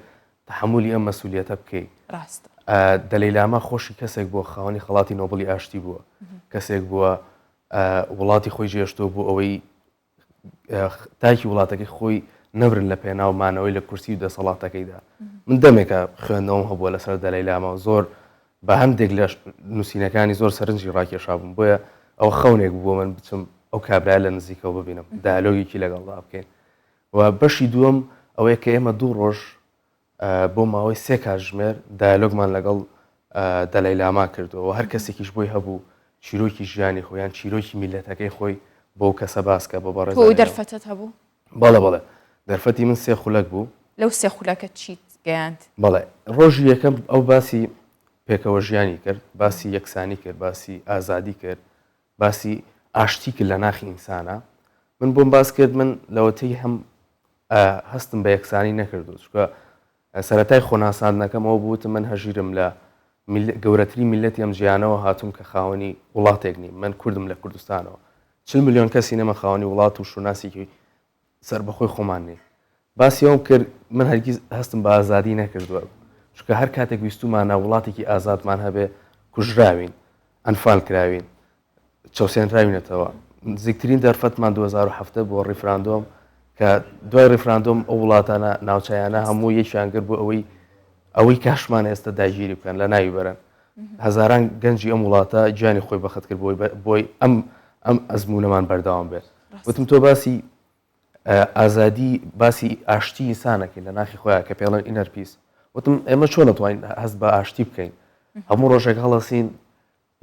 تحملی ئەم مەسئولیەتە بکەیت. ڕاست. دەلەی لامە خۆشی کەسێک بووە خاوەنی خەڵاتی نۆبڵی ئاشتی بووە کەسێک بووە وڵاتی خۆی جێشتۆ بوو ئەوەی تاکی وڵاتەکەی خۆی نەبرن لە پێناومانەوەی لە کورسی و دەسەڵاتەکەیدا من دەمێکە خوێندنەوەم هەبووە لەسەر دەلەی لامە زۆر بە هەندێک لە نووسینەکانی زۆر سەرنجی ڕاکێشابووم بۆیە ئەو خەونێک بووە من بچم ئەو کابرای لە نزیکەوە ببینم دایالۆگێکی لەگەڵدا بکەین و بەشی دووەم ئەوەیە کە ئێمە 2 ڕۆژ بۆ ماوەی 3 کاتژمێر دایالۆگمان لەگەڵ دەلەی لاما کردەوە و هەر کەسێکیش بۆی هەبوو چیرۆکی ژیانی خۆیان چیرۆکی میلەتەکەی خۆی بۆ کەسە باسکە بۆ بەڕێز دەرفەتت هەبوو؟ بەڵێ دەرفەتی من 3 خولەک بوو لەو 3 خولەکە چیت گەیاند؟ بەڵێ ڕۆژی یەکەم ئەو باسی پێکەوە ژیانی کرد باسی یەکسانی کرد باسی ئازادی کرد باسی ئاشتی کرد لە ناخی ئینسانە من بۆم باس کرد من لەوەتەی هەم هەستم بە یەکسانی نەکردو چکە سەرەتای خۆناساندنەکەم ئەوە بووتە من هەژیرم لە گەورەتری میلەتی ئەم ژیانەوە هاتووم کە خاوەنی وڵاتێک نیم من کوردم لە کوردستانەوە 40 ملیۆن کەسی نەمە خاوەنی وڵات و شوناسێکی سەربەخۆی خۆمان نین باسی ئەوم کرد من هەرگیز هەستم بە ئازادی نەکردووە چکە هەر کاتێک ویستومانە وڵاتێکی ئازادمان هەبێ کوژراوین ئەنفال کراوین چاوسێنراوینەتەوە نزیکترین دەرفەتمان 2007 بۆ ڕیفراندۆم کە دوای ڕیفراندۆم ئەو وڵاتانە ناوچەیانە هەموو یەکیان کرد بۆ ئەوەی کاشمان ئێستا داگیری بکەن لە ناوی بەرن هەزاران گەنجی ئەم وڵاتە گیانی خۆی بەخت کرد بۆی ئەم ئەزمونەمان بەردەوام بێت وتم تۆ باسی ئازادی باسی ئاشتی ئینسانەکەین لە ناخی خۆیان کە پێڵێن ئینەر پیس وتم ئێمە چۆن نەتوانین هەست بە ئاشتی بکەین هەموو ڕۆژێک هەڵەسین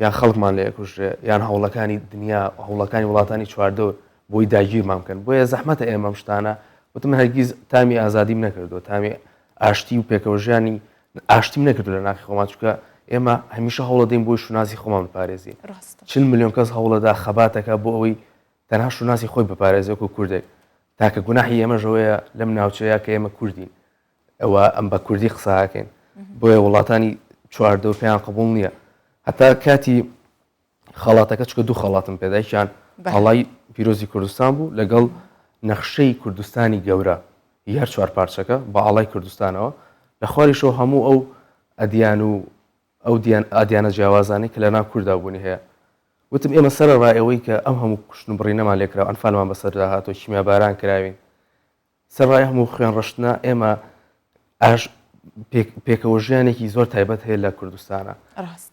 یان خەڵکمان لە یەکوژێ یان هەوڵەکانی دنیا هەوڵەکانی وڵاتانی چواردەوە بۆی داگیرمان بکەن بۆیە زەحمەتە ئێمەم شتانە وتم هەرگیز تامی ئازادیم نەکردو تامی ئاشتی و پێکەوە ژیانی ئاشتیم نەکردو لە ناخی خۆمان چکە ئێمە هەمیشە هەوڵە دەین بۆی شوناسی خۆمان بپارێزین 40 ملیۆن کەس هەوڵەدا خەباتەکە بۆ ئەوەی تەنها شوناسی خۆی بپارێزێک و کوردێک تاکە گوناحی ئێمەژەوەیە لەم ناوچەیە کە ئێمە کوردین ئەوە ئەم بە کوردی قساکەین بۆیە وڵاتانی چواردە و پێیان قبول نییە هەتا کاتی خەڵاتەکە چکە 2 خەڵاتم پێدایکیان هەڵای پیرۆزی کوردستان بوو لەگەڵ نەخشەی کوردستانی گەورە هەر 4 پارچەکە بە ئاڵای کوردستانەوە لە خواریشەوە هەموو ئەو ئەدیان و ئەو ئادیانە جیاوازانی کە لە ناو کووردا بوونی هەیە وتم ئێمە سەرڕای ئەوەی کە ئەم هەموو کوشتن و بڕینەمان لێکراوە ئەنفالمان بەسەردا هاتۆ کیمیاباران کراوین سەرڕای هەموو خوێن ڕشتنە ئێمە پێکەوە ژیانێکی زۆر تایبەت هەیە لە کوردستانە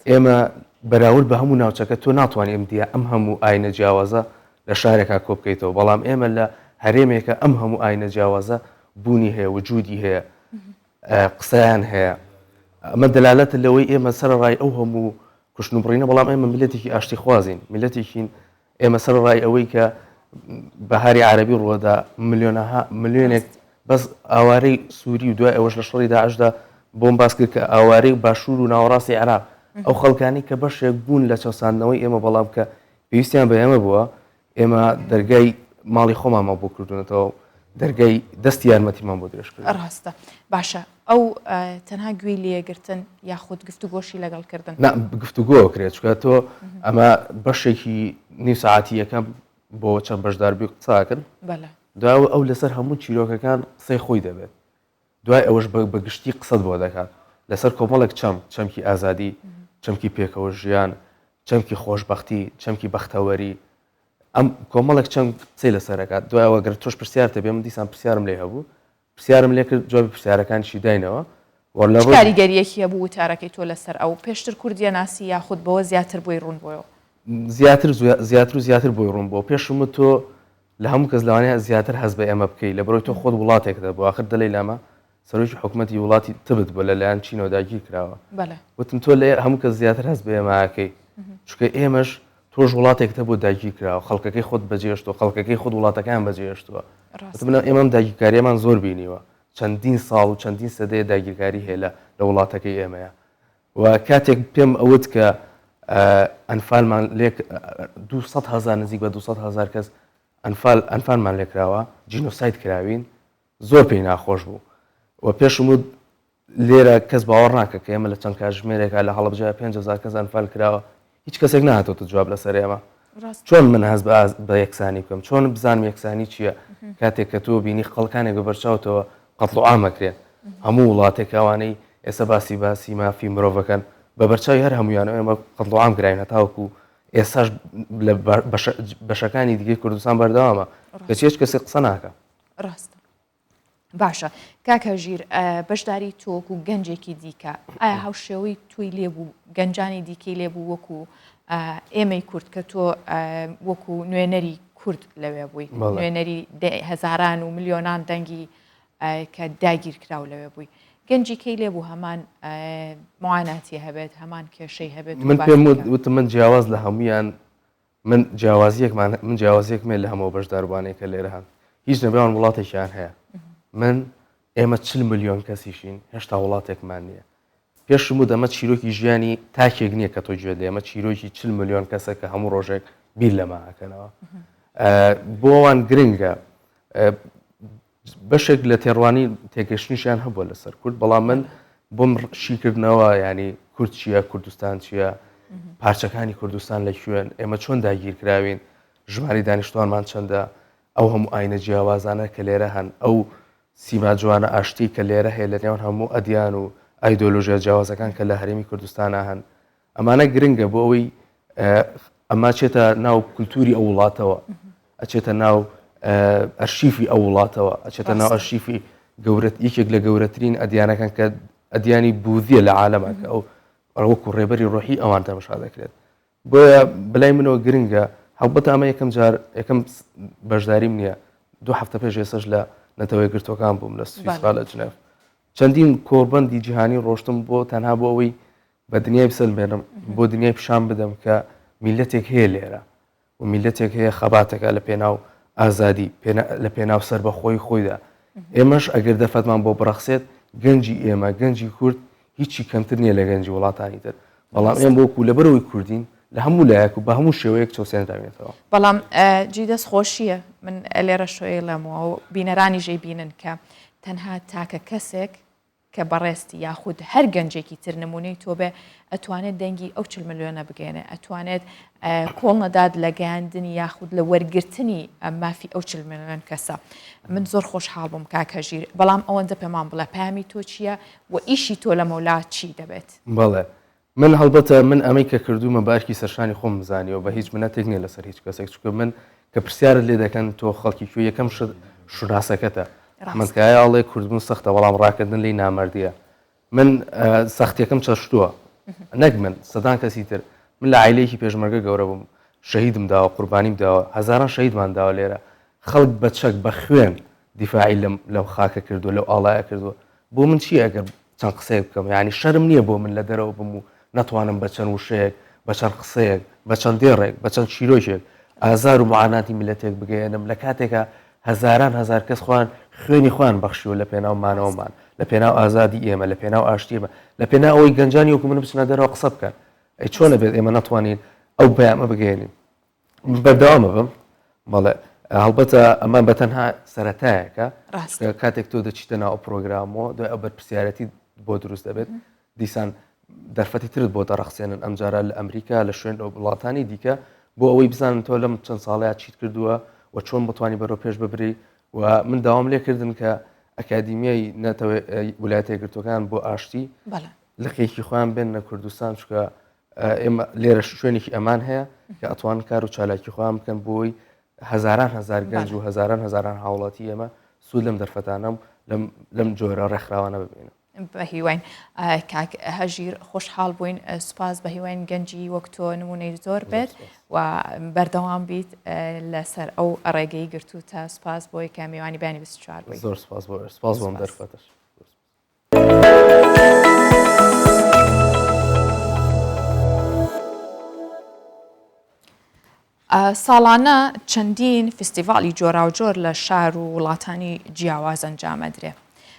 ئێمە بەراورد بە هەموو ناوچەکە تۆ ناتوانانی ئەم هەموو ئاینە جیاوازە لە شارێکا کۆ بکەیتەوە بەڵام ئێمە لە هەرێمێکە ئەم هەموو ئاینە جیاوازە بوونی هەیە وجودی هەیە قسەیان هەیە ئەمە دەلالەتە لەوەی ئێمە سەرڕای ئەو هەموو کوشتن و بڕینە بەڵام ئێمە میلەتێکی ئاشتی خوازین میلەتێکین ئێمە سەرڕای ئەوەی کە بەهاری عەرەبی ڕووەدا ملیۆنێک بەس ئاوارەی سووری و دوای ئەوەش لە شەڕی داعشدا بۆم باس کرد کە ئاوارەی باشوور و ناوەڕاستی عێراق ئەو خەڵکانی کە بەشێک بوون لە چەساندنەوەی ئێمە بەڵام کە پێویستیان بە ئێمە بووە ئێمە دەرگای ماڵی خۆمانمان بۆ کردوونەتەوە دەرگای دەستی یارمەتیمان بۆ درێژ کرد. ڕاستە باشە ئەو تەنها گوێی لێگرتن یاخود گفتوگۆشی لەگەڵکردن گفتوگۆ کرێت چکە تۆ ئەمە بەشێکی نیو ساعتی یەکەم بۆ چەند بەشداربی قساکرد دوای ئەو لەسەر هەموو چیرۆکەکان قسەی خۆی دەبێت دوای ئەوەش بەگشتی قسەت بۆ دەکات لەسەر کۆمەڵێک چەمکی ئازادی چەمکی پێکەوە ژیان چەمکی خۆشببختی چەمکی بەختەوەری ئەم کۆمەڵێک چەند قسەی لەسەرەکات دوایەوە گەر تۆش پرسیارتە بێ من دیسان پرسیارم لێ هەبوو پرسیارم لێ کرد جوابی پرسیارەکانشی داینەوە کاریگەریەکی هەبوو وتارەکەی تۆ لەسەر ئەو پێشتر کوردیە ناسی یاخود بەوە زیاتر بۆی ڕوون بۆیەوە زیاتر و زیاتر بۆی ڕوون بۆ پێشمە تۆ لە هەموو کەس لەوانەیە زیاتر هەز بە ئێمە بکەیت لە بەرەوەی تۆ خۆت وڵاتێکدا بۆ آخر دەڵێ لامە سەرۆکی حکوومەتی وڵاتی تبت بۆ لەلایەن چینەوە داگیر کراوە وتم تۆ لە هەموو کەس زیاتر هەست بە ئێمەکەی چکە ئێمەش تۆش وڵاتێکتە بۆ داگیر کراوە خەڵکەکەی خۆت بەجێشتەوە خەڵکەکەی خۆت وڵاتەکان بەجێشتووە ئێمەم داگیرکاریەمان زۆر بینیوە چەندین ساڵ و چەندین سەدەیە داگیرکاری هەیە لە وڵاتەکەی ئێمەیە و کاتێک پێم ئەوت کە ئەنفالمان لێ 200,000 نزیک بە 200,000 کەس ئەنفالمان لێکراوە جینۆسایت کراوین زۆر پێی ناخۆش بوو و پێشمود لێرە کەس باوەڕ ناکە کە ئێمە لە چەند کاتژمێرێکە لە هەڵەبجە 5,000 کەس ئەنفال کراوە هیچ کەسێک نهاتۆتە جواب لەسەر ئێمە چۆن من هەست بە یەکسانی بکەم چۆن بزانم یەکسانی چییە کاتێک کە تۆ بینی خەڵکانێک بەبەرچاوتەوە قەتڵ و ئامەکرێت هەموو وڵاتێک ئەوانەی ئێستا باسی مافی مرۆڤەکەن بەبەرچاوی هەر هەمویانەوە ئێمە قەتڵ و ئام کراین هەتاوەکو ئێستاش لە بەشەکانی دیگەی کوردستان بەردەوامە کە هیچ کەسێک قسە ناکە ڕاستە باشە کاکە ژیر بەشداری تۆک و گەنجێکی دیکە ئایا هاوشێوەی توی لێبوو گەنجانی دیکەی لێبوو وەکو ئێمەی کورد کە تۆ وەکو نوێنەری کورد لەوێ بووی نوێنەری هەزاران و ملیۆنان دەنگی کە داگیر کراو لەوێ بووی گەنجی کەی لێبوو هەمان معاناتی هەبێت هەمان کێشەی هەبێت من پێم وتم من جیاواز لە هەمویان من جیاوازیەکمێ لە هەموو بەشداربوانەیە کە لێرە هەن هیچ نەبێوان وڵاتێکیان هەیە من ئێمە 40 ملیۆن کەسیشین هێشتا وڵاتێکمان نییە پێشم و دەمە چیرۆکی ژیانی تاکێک نییە کە تۆ گوێ دێ ئەمە چیرۆکی 40 ملیۆن کەسە کە هەموو ڕۆژێک بیر لەماکەنەوە بۆ ئەوان گرنگە بەشێک لە تێڕوانی تێگەشتنیشیان هەبووە لەسەر کورد بەڵام من بۆم شیکردنەوە ینی کورد چییە کوردستان چییە پارچەکانی کوردستان لە کوێن ئێمە چۆن داگیرکراوین ژماری دانیشتوانمان چەندە ئەو هەموو ئاینە جیاوازانە کە لێرە هەن ئەو سیما جوانە ئاشتی کە لێرە هەیە لە نێوان هەموو ئەدیان و ئایدۆلۆژیا جیاوازەکان کە لە هەرێمی کوردستانە هەن ئەمانە گرنگە بۆ ئەوەی ئەما چێتە ناو کولتوری ئەو وڵاتەوە ئەچێتە ناو ئەرشیفی ئەو وڵاتەوە ئەچێتە ناو ئەرشیفی گەورەت یەکێک لە گەورەترین ئەدیانەکان کە ئەدیانی بوذیە لە عالەمەکە ئەو وەکو ڕێبەری ڕۆحی ئەوان تەماشا دەکرێت بۆیە بەلای منەوە گرنگە هەڵبەت ئەمە یەکەم بەشداریم نییە 2 هەفتە پێش ێسش لە نەتەوەی گرتوەکان بووم لە سویسرا لە جنێف چەندین کۆربەندی جیهانی ڕۆشتم بۆ تەنها بۆ ئەوەی بە دنیای بسەلمێنم بۆ دنیای پیشان بدەم کە میلەتێک هەیە لێرە و میلەتێک هەیە خەباتەکە لە پێناو ئازادی لە پێناو سەربەخۆی خۆیدا ئێمەش ئەگەر دەفەتمان بۆ بڕەخسێت گەنجی ئێمە گەنجی کورد هیچی کەمتر نییە لە گەنجی وڵاتانی تر بەڵام ئێمە بۆکو لەبەرەوەی کوردین لە هەموو لایەک و بە هەموو شێوەیەک چۆسێنراوێتەوە بەڵام جی دەست خۆشیە من لێرە شوێ لەمەوە و بینەرانی ژێ بینن کە تەنها تاکە کەسێک کە بەڕێستی یاخود هەر گەنجێکی تر نمونەی تۆ بێ ئەتوانێت دەنگی ئەو 40 ملیۆنە بگەێنێ ئەتوانێت کۆڵ نەداد لە گەیاندنی یاخود لە وەرگرتنی مافی ئەو 40 ملیۆن کەسە من زۆر خۆشحاڵ بووم کاکە ژیر بەڵام ئەوەندە پێمان بڵێ پامی تۆ چییە و ئیشی تۆ لە مەولا چی دەبێت بەڵێ من هەڵبەتە من ئەمەی کە کردومە بارکی سەرشانی خۆم بزانیەوە بە هیچ منەتێک نییە لەسەر هیچ کەسێک چکە من کە پرسیارت لێ دەکەن تۆ خەڵکی کوێ یەکەم شوناسەکەتە ئەمەکایاڵێ کوردبوون سەختە بەڵام ڕاکردن لی نامەردیە من سەختیەکەم چەشتووە نەک من سەدان کەسی تر من لە عیلەیەکی پێشمەرگە گەورە بووم شەهیدم داوە قوربانیم داوە هەزاران شەهیدمان داوە لێرە خەڵک بە چەک بە خوێن دیفاعی لەو خاکە کردووە لەو ئاڵایە کردووە بۆ من چی ئەگەر چەند قسەیەک بکەم یعنی شەرم نییە بۆ من لە دەرەوە بم و نەتوانم بە چەند وشەیەک بە چەند قسەیەک بە چەند دێڕێک بە چەند چیرۆکێک ئازار و معاناتی میلەتێک بگەێنم لە کاتێکە هەزاران هەزار کەس خوان خوێنی خوان بەخشیوە لە پێناومانەوەمان لە پێناو ئازادی ئێمە لە پێناو ئاشتیمە لە پێناو ئەوەی گەنجانی وەکو من بچنە دەرەوە قسە بکەن ئەی چۆنە بێت ئێمە نەتوانین ئەو پەیامە بگەێنین بەردەوامە بم بەڵێ هەڵبەتە ئەمە بەتەنها سەرەتایەکە کاتێک تۆ دەچیتە ناو پرۆگرامەوە دوای ئەو بەرپرسیارەتی بۆ دروست دەبێت دیسان دەرفەتی ترت بۆ دەڕەخسێنن ئەمجارە لە ئەمریکا لە شوێن ئەو وڵاتانی دیکە بۆ ئەوەی بزانن تۆ لەم چەند ساڵەیە چیت کردووە و چۆن بتوانانی بەرەو پێش ببری و من داوام لێکردن کە ئەکادیمیای نەتەوە ویلایەتە یەکگرتووەکان بۆ ئاشتی لەقێکی خۆیان بێن لە کوردستان چکە ئێمە لێرە شوێنێکی ئەمان هەیە کە ئەتوان کار و چالاکی خۆیان بکەن بۆی هەزاران هەزار گەنج و هەزاران هاوڵاتی ئێمە سوود لەم دەرفەتانە لەم جۆرە ڕێکخراوانە ببینە. بە هیوان هەژیر خۆشحاڵ بووین سوپاس بە هیوان گەنجی وەک تۆ نمونەی زۆر بێت و بەردەوام بیت لەسەر ئەو ڕێگەی گرتوتە سوپاس بۆی کە میوانی بانی 24 بووی. زۆر سپاس بۆم دەرفەتش. ساڵانە چەندین فستیڤالی جۆراوجۆر لە شار و وڵاتانی جیاواز ئەنجامەدرێ.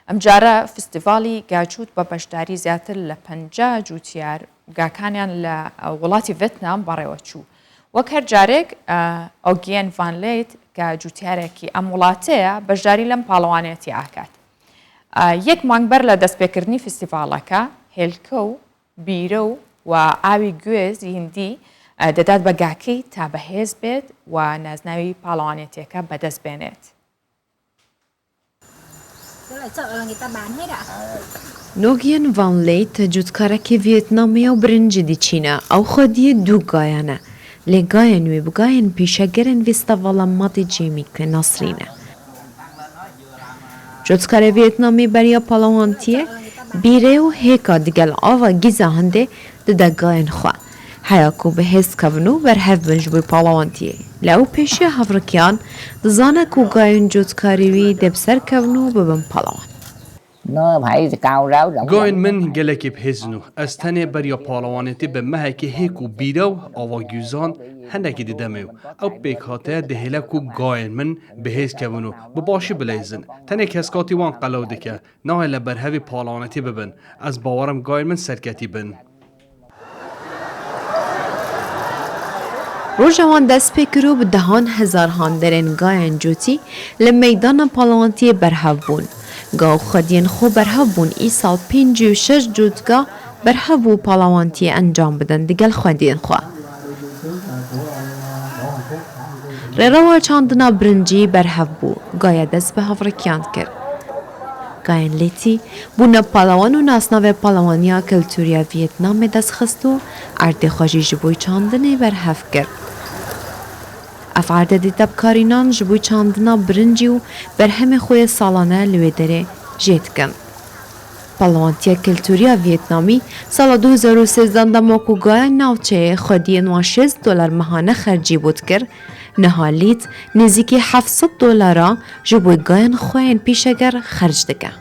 ئەم جارە فستیڤالی گاجووت بە بەشداری زیاتر لە 50 جوتیار گاکانیان لە وڵاتی ڤێتنام بەڕێوە چوو. وەک هەر جارێک ئۆگیێن ڤانلێیت کە جوتیارێکی ئەم وڵاتەیە بەشداری لەم پاڵەوانێتی ئاکات. یەک مانگبەر لە دەستپێکردنی فستیڤالەکە هێلکە و بیرە و ئاوی گوێزی هندی دەدات بە گاکەی تا بەهێز بێت و نازناوی پاڵەوانێتیەکە بەدەست بێنێت. نۆگیەن ڤانلێیت جوتکارێکی ڤێتنامیە و برنجی دیچینە ئەو خۆدیە دوو گایانە لێ گایە نوێ بگایەن پیشەگەرن ڤێستەڤەڵە مەتی جێمی کە ناسرینە. جوتکارە ڤێتنامی بەریە پاڵەوانتیە بیرێ و هێکا دیگەل ئاوا گیزە هەندێ دەدە گایەن خوا. هەیەکو بەهێز کەون و بەرهەف بن ji bo paڵەوانتیە لەو پێشیە هەڤڕکیان دزانە و گایەن جوتکاریوی دەبسەر کەون و ببن پاڵەوان. گایەن من gelekî bihêzin û ez tenê beriya paڵەwanêtî bi mehekê hêk û bîre û avagûzan hinekî dideme û ew pêkhateye dihêle ku gayên min bihêz kevin û bi başî bilêzin. Tenê keskatî wan qelew dike nahe li berhevê paڵەwanêtî bibin. Ez bawerim gayên min serketî bin. ڕۆژەوان دەست پێ کرد و بە دەهان هەزاران دەرێن گایەن جوتی لە مەیدانە پاڵەوانتیە بەرهەو بوون. گاو خەدیەن خۆ بەرهەو بوون ئیساڵ 56 جوتگا بەرهەو بوو پاڵەوانتیە ئەنجام بدەن دیگەل خوێندێن خوا. ڕێڕەوە چاندنا برنجی بەرهەو بوو گایە دەست بە هەڤڕکیان کرد. گایەن لێتی بوونە پاڵەوان و ناسناوێ پاڵەوانیا کەلتوریا ڤێتنامێ دەستخست و ئاردێ خۆشی ji بۆی چاندنێ بەرهەف کرد. ئەف ئاردە دیتە بکارینان ji بۆی چاندنا برنجی و بەرهەمێ خۆیە ساڵانە لەوێ دەرێ ژێتکەن. پاڵەوانتیە کەلتوریا ڤێتنامی ساڵە 2013 دەمۆک و گایە ناوچەیە خۆدیەن وا $6 مەهانە خەرجی بوت کرد نەهالیت نزیکی $700 ji بۆی گایەن خۆیان پیشەگەر خەرج دەکە.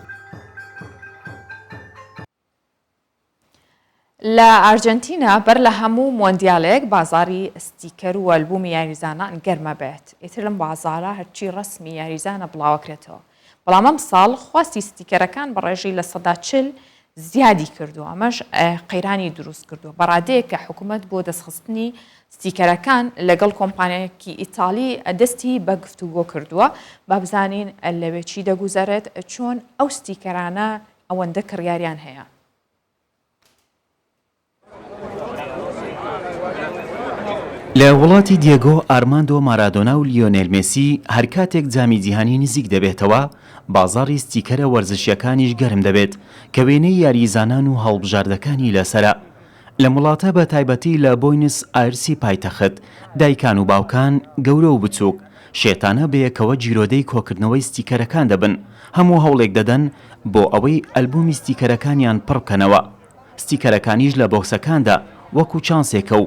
لە ئارجنتینا بەر لە هەموو مۆندیالێک بازاری ستیکەر و ئەلبومی یاریزانان گەرمە بێت. ئیتر لەم بازارە هەرچی ڕسمی یاریزانە بڵاوەکرێتەوە. بەڵام ئەم ساڵ خواستی ستیکەرەکان بەڕێژەی لە 140 زیادی کردو ئەمەش قەیرانی دروست کردو. بەڕادەیە کە حکوومەت بۆ دەستخستنی ستیکەرەکان لەگەڵ کۆمپانیایەکی ئیتالی دەستی بە گفتوگۆ کردووە با بزانین لەوێ چی دەگوزارێت چۆن ئەو ستیکەرانە ئەوەندە کڕیاریان هەیە. لە وڵاتی دیێگۆ ئارماندۆ مارادۆنا و لیۆنێل مێسی هەر کاتێک جامی جیهانی نزیک دەبێتەوە بازاڕی ستیکەرە وەرزشیەکانیش گەرم دەبێت کە وێنەی یاریزانان و هەڵبژاردەکانی لەسرە. لە وڵاتە بە تایبەتی لە بۆینس ئایرسی پایتەخت دایکان و باوکان گەورە و بچووک شێتانە بەیەکەوە جیرۆدەی کۆکردنەوەی ستیکەرەکان دەبن هەموو هەوڵێک دەدەن بۆ ئەوەی ئەلبومی ستیکەرەکانیان پڕ بکەنەوە. ستیکەرەکانیش لە بۆکسەکاندا وەکو چانسێکە و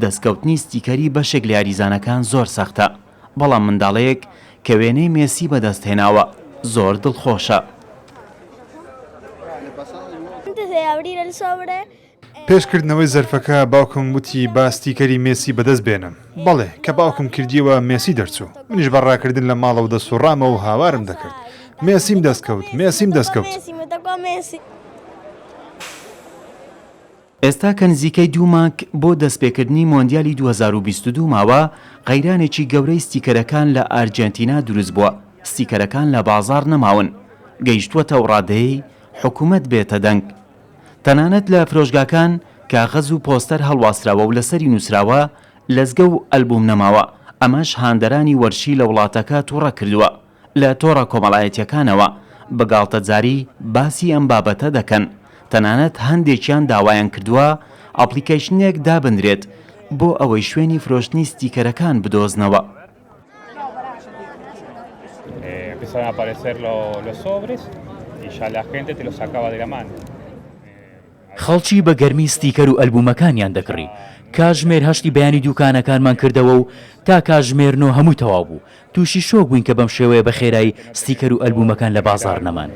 دەستکەوتنی ستیکەری بەشێک لە یاریزانەکان زۆر سەختە بەڵام منداڵەیەک کە وێنەی مێسی بەدەستهێناوە زۆر دڵخۆشە. پێشکردنەوەی زەرفەکە باوکم وتی با ستیکەری مێسی بەدەست بێنم بەڵێ کە باوکم کردیەوە مێسی دەرچوو منیش بەڕاکردن لە ماڵەوە دەسوڕامەوە و هاوارم دەکرد مێسیم دەستکەوت ئێستا کە نزیکەی 2 مانگ بۆ دەستپێکردنی مۆندیالی 2022 ماوە قەیرانێکی گەورەی ستیکەرەکان لە ئارجنتینا دروست بووە. ستیکەرەکان لە بازار نەماون، گەیشتووەتە ڕادەیەی حکوومەت بێتە دەنگ. تەنانەت لە فرۆژگاکان کاغەز و پۆستەر هەڵواستراوە و لەسەری نووسراوە لەزگە و ئەلبوم نەماوە. ئەمەش هاندەرانی وەرشی لە وڵاتەکە تووڕە کردووە. لە تۆڕە کۆمەڵایەتیەکانەوە بەگاڵتەجاری باسی ئەم بابەتە دەکەن. تەنانەت هەندێکیان داوایان کردووە ئەپلیکیشنێک دابدرێت بۆ ئەوەی شوێنی فرۆشتنی ستیکەرەکان بدۆزنەوە. Empezaron a aparecer los sobres y ya la gente te los sacaba de la mano. خەڵکی بە گەرمی ستیکەر و ئەلبومەکانیان دەکڕی. کاژمێر هەشتی بەیانی دوکانەکانمان کردەوە و تا کاژمێرنەوە هەموو تەواو بوو. تووشی شۆک بووین کە بەم شێوەیە بە خێرایی ستیکەر و ئەلبومەکان لە بازار نەمان.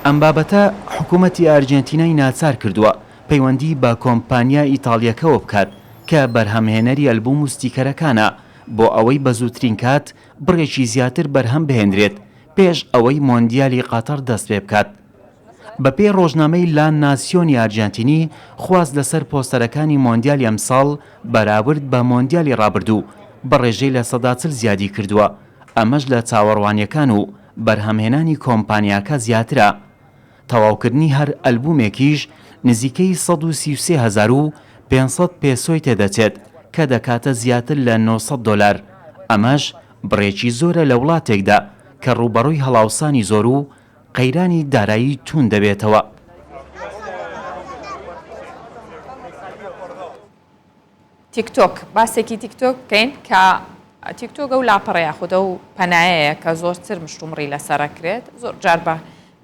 ئەم بابەتە حکوومەتی ئارجنتینای ناچار کردووە پەیوەندی بە کۆمپانیا ئیتاڵیەکەوە بکات کە بەرهەمهێنەری ئەلبوم و ستیکەرەکانە بۆ ئەوەی بە زووترین کات بڕێکی زیاتر بەرهەم بهێنرێت پێش ئەوەی مۆندیالی قەتەر دەست پێ بکات. بەپێی ڕۆژنامەی لا ناسیۆنی ئارجنتینی خواست لەسەر پۆستەرەکانی مۆندیالی ئەمساڵ بەراورد بە مۆندیالی ڕابردوو بە ڕێژەی لە 40 زیادی کردووە. ئەمەش لە چاوەڕوانیەکان و بەرهەمهێنانی کۆمپانیاکە زیاترە. تەواوکردنی هەر ئەلبومێکیش نزیکەی 133,500 پێسۆی تێدەچێت کە دەکاتە زیاتر لە 900 دۆلار. ئەمەش بڕێکی زۆرە لە وڵاتێکدا کە ڕوبەڕووی هەڵاوسانی زۆر و قەیرانی دارایی تون دەبێتەوە. تیکتۆک باسێکی تیکتۆک بکەین کە تیکتۆکە و لاپەڕەیە خودە و پەنایەیە کە زۆرتر مشتومڕی لەسەرەکرێت زۆر جار بە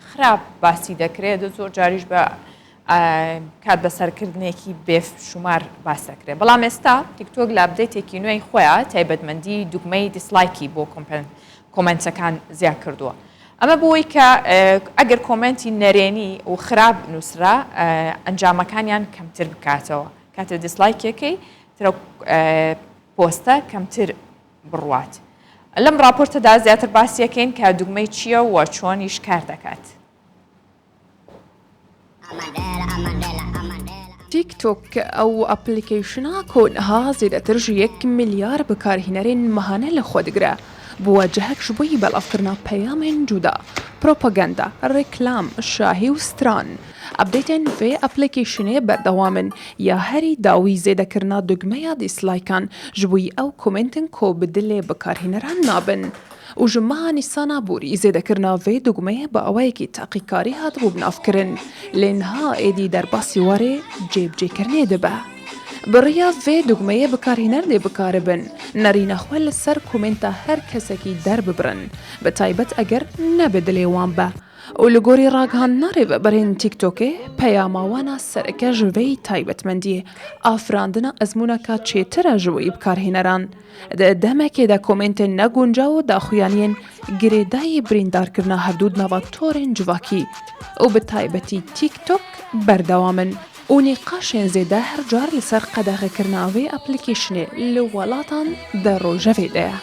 خراپ باسی دەکرێت و زۆر جاریش بە کات بەسەرکردنێکی بێشمار باس دەکرێت. بەڵام ئێستا تیکتۆک لە ئەپدەیتێکی نوێی خۆیان تایبەتمەندی دوگمەی دیسلایکی بۆ کۆمنتەکان زیاد کردووە. ئەمە بۆی کە ئەگەر کۆمنتی نەرێنی و خراپ نووسرا ئەنجامەکانیان کەمتر بکاتەوە. کاتە دیسلایکێکی ترە پۆستە کەمتر بڕوات. لەم راپۆرتەدا زیاتر باسیەکەین کە دوگمەی چییە و چۆنیش کار دەکات. تیکتۆک ئەو ئەپلیکیشنە کۆنها زیاتر 1 ملیار بەکارهێنەرێن مەهانە لە خۆ دەگرە بووە جەهەک ji بۆی بەڵافکردنا پەیامên cuda، پرۆپاگەندا، ڕێکلام، شاهی و ستران. ئەپدەیتên vê ئەپلیکیشنê بەردەواmin یا هەری داوی زێدەکردنا دوگمەیە دیسلایکان ji بووی ئەو کۆمنتن کۆ bi dilê بەکارهێنەران nabin. û ji meha Nîsana borî zêdekirina vê dugmeyê bi awayekî teqîkarî hatibû binavkirin lê niha êdî derbasî warê cêbicêkirinê dibe. Bi rêya vê dugmeyê bikarhêner dê bikaribin nerîna xwe li ser komenta her kesekî derbibirin bi taybet eger ne bi dilê wan be. û li gorî ragihandina rêveberên TikTokê peyama wana sereke ji vê taybetmendiyê afirandina ezmûneka çêtir e ji wî bikarhêneran. Di demekê de komentên neguncaw û daxuyaniyên girêdayî birîndarkirina hevdû di nava torên civakî û bi taybetî TikTok berdewamin. û nîqaşên zêde her car li ser qedexekirina vê aplîkeşinê li welatan de rojevê de ye.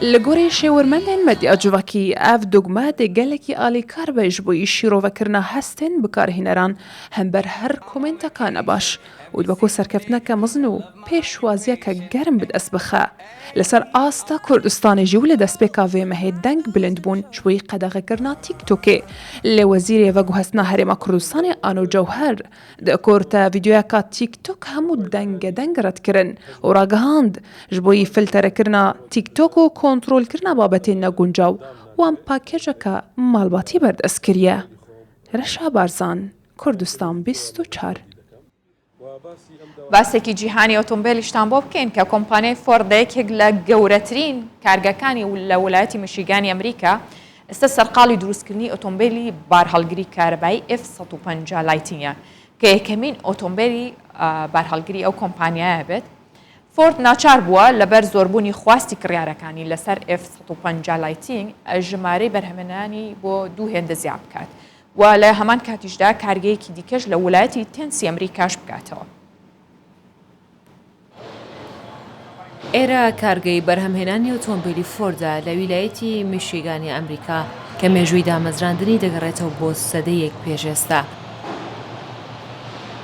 Li gorî şêwirmendên medya civakî ev dugme dê gelekî alîkar be ji bo şîrovekirina hestên bikarhêneran hem ber her komenteka nebaş û dibeko serkeftineke mizin û pêşwaziyeke germ bi dest bixe. Li ser asta Kurdistanê jî û li destpêka vê mehê deng bilind bûn ji bo qedexekirina TikTokê. Lê Wezîrê Veguhestina Herêma Kurdistanê Ano Cewher di korte vîdyoyeka TikTok hemû dengedeng redkirin û ragihand ji bo filterekirina TikTok û kontrolkirina babetên neguncaw wan pakêjeka malbatî berdest kiriye. Reşa Barzan, Kurdistan 24. باسێکی جیهانی ئۆتۆمبیلیشتان بۆ بکەین کە کۆمپانیای فۆرد یەکێک لە گەورەترین کارگەکانی لە وڵایەتی میشیگانی ئەمریکا ئێستا سەرقاڵی دروستکردنی ئۆتۆمبیلی بارهەڵگری کارەبایی F-150 لایتنیە کە یەکەمین ئۆتۆمبیلی بارهەڵگری ئەو کۆمپانیایە بێت. فۆرد ناچار بووە لەبەر زۆربوونی خواستی کڕیارەکانی لەسەر F-150 لایتنگ ژمارەی بەرهەمهێنانی بۆ دوو هێندە زیاد بکات و لە هەمان کاتیشدا کارگەیەکی دیکەش لە وڵایەتی تێنسی ئەمریکاش بکاتەوە. ئێرە کارگەی بەرهەمهێنانی ئۆتۆمبیلی فۆردا لە ویلایەتی میشیگانی ئەمریکا کە مێژووی دامەزراندنی دەگەڕێتەوە بۆ سەدەیەک پێشێستا.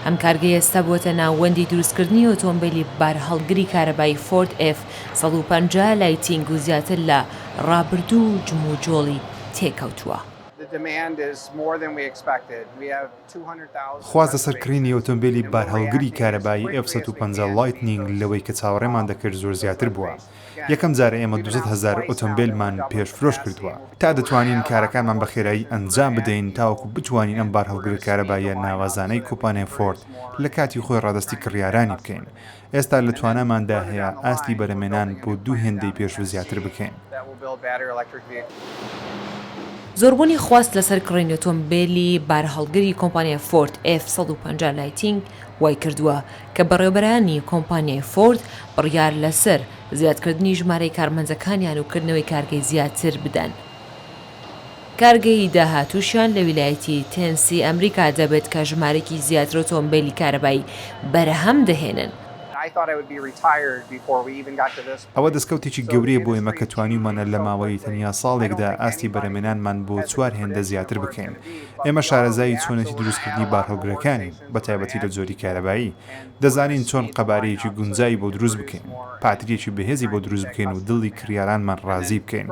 ئەم کارگەی ئێستا بووەتە ناوەندی دروستکردنی ئۆتۆمبیلی بارهەڵگری کارەبایی فۆرد F-150 لایتینگ و زیاتر لە ڕابردوو جموجۆڵی تێکەوتووە. خواز لەسەرکردنی ئۆتۆمبیلی بارهەڵگری کارەبایی F-150 لایتنینگ لەوەی کە چاوەڕێمان دەکرد زۆر زیاتر بووە. یەکەم جارە ئێمە 200,000 ئۆتۆمبیلمان پێشفرۆش کردووە تا دەتوانین کارەکانمان بە خێرایی ئەنجام بدەین تاوەکو بتوانین ئەم بارهەڵگر کارەباییە ناوازانەی کۆمپانیای فۆرد لە کاتی خۆی ڕادستی کڕیارانی بکەین. ئێستا لە توانەماندا هەیە ئاستی بەرەمێنان بۆ 2 هێندەی پێش و زیاتر بکەین. زۆربوونی خواست لەسەر کڕینی ئۆتۆمبیلی بارهەڵگری کۆمپانیای فۆرد F-150 لایتینگ وای کردووە کە بەڕێوەبەرانی کۆمپانیای فۆرد بڕیار لەسەر زیادکردنی ژمارەی کارمەندەکانیان و کردنەوەی کارگەی زیاتر بدەن. کارگەی داهاتووشیان لە ویلایەتی تێنسی ئەمریکا دەبێت کە ژمارەی زیاتر ئۆتۆمبیلی کارەبایی بەرهەم دەهێنن. ئەوە دەستکەوتێکی گەورەیە بۆ ئێمە کە توانیمانە لە ماوەی تەنیا ساڵێکدا ئاستی بەرەمێنانمان بۆ 4 هێندە زیاتر بکەین. ئێمە شارەزایی چۆنەتی دروستکردنی بارهەڵگرەکانی بە تایبەتی لە جۆری کارەبایی دەزانین چۆن قەبارەیەکی گونجایی بۆ دروست بکەین، پاتریەکی بەهێزی بۆ دروست بکەین و دڵی کڕیارانمان ڕازی بکەین.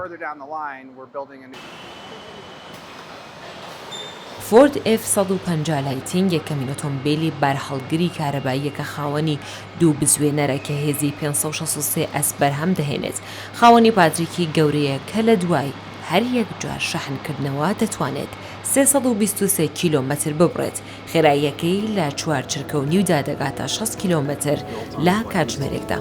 فۆرد F-150 لایتینگ یەکەمین ئۆتۆمبیلی بارهەڵگری کارەباییە کە خاوەنی دوو بزوێنەرە کە هێزی 563 ئەس بەرهەم دەهێنێت. خاوەنی پاتریکی گەورەیە کە لە دوای هەر یەک جار شەحنکردنەوە دەتوانێت 323 کیلۆمەتر ببڕێت. خێراییەکەی لە 4 چرکەونیودا دەگاتە 6 کیلۆمەتر لە کاتژمێرێکدا.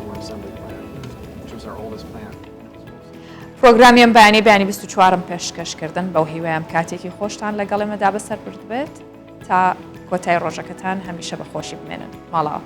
پرۆگرامیان بەیانی 24م پێشکەشکردن بەو هیوایان کاتێکی خۆشتان لەگەڵێمەدا بەسەر برد بێت تا کۆتای ڕۆژەکەتان هەمیشە بەخۆشی بمێنن. ماڵاوە.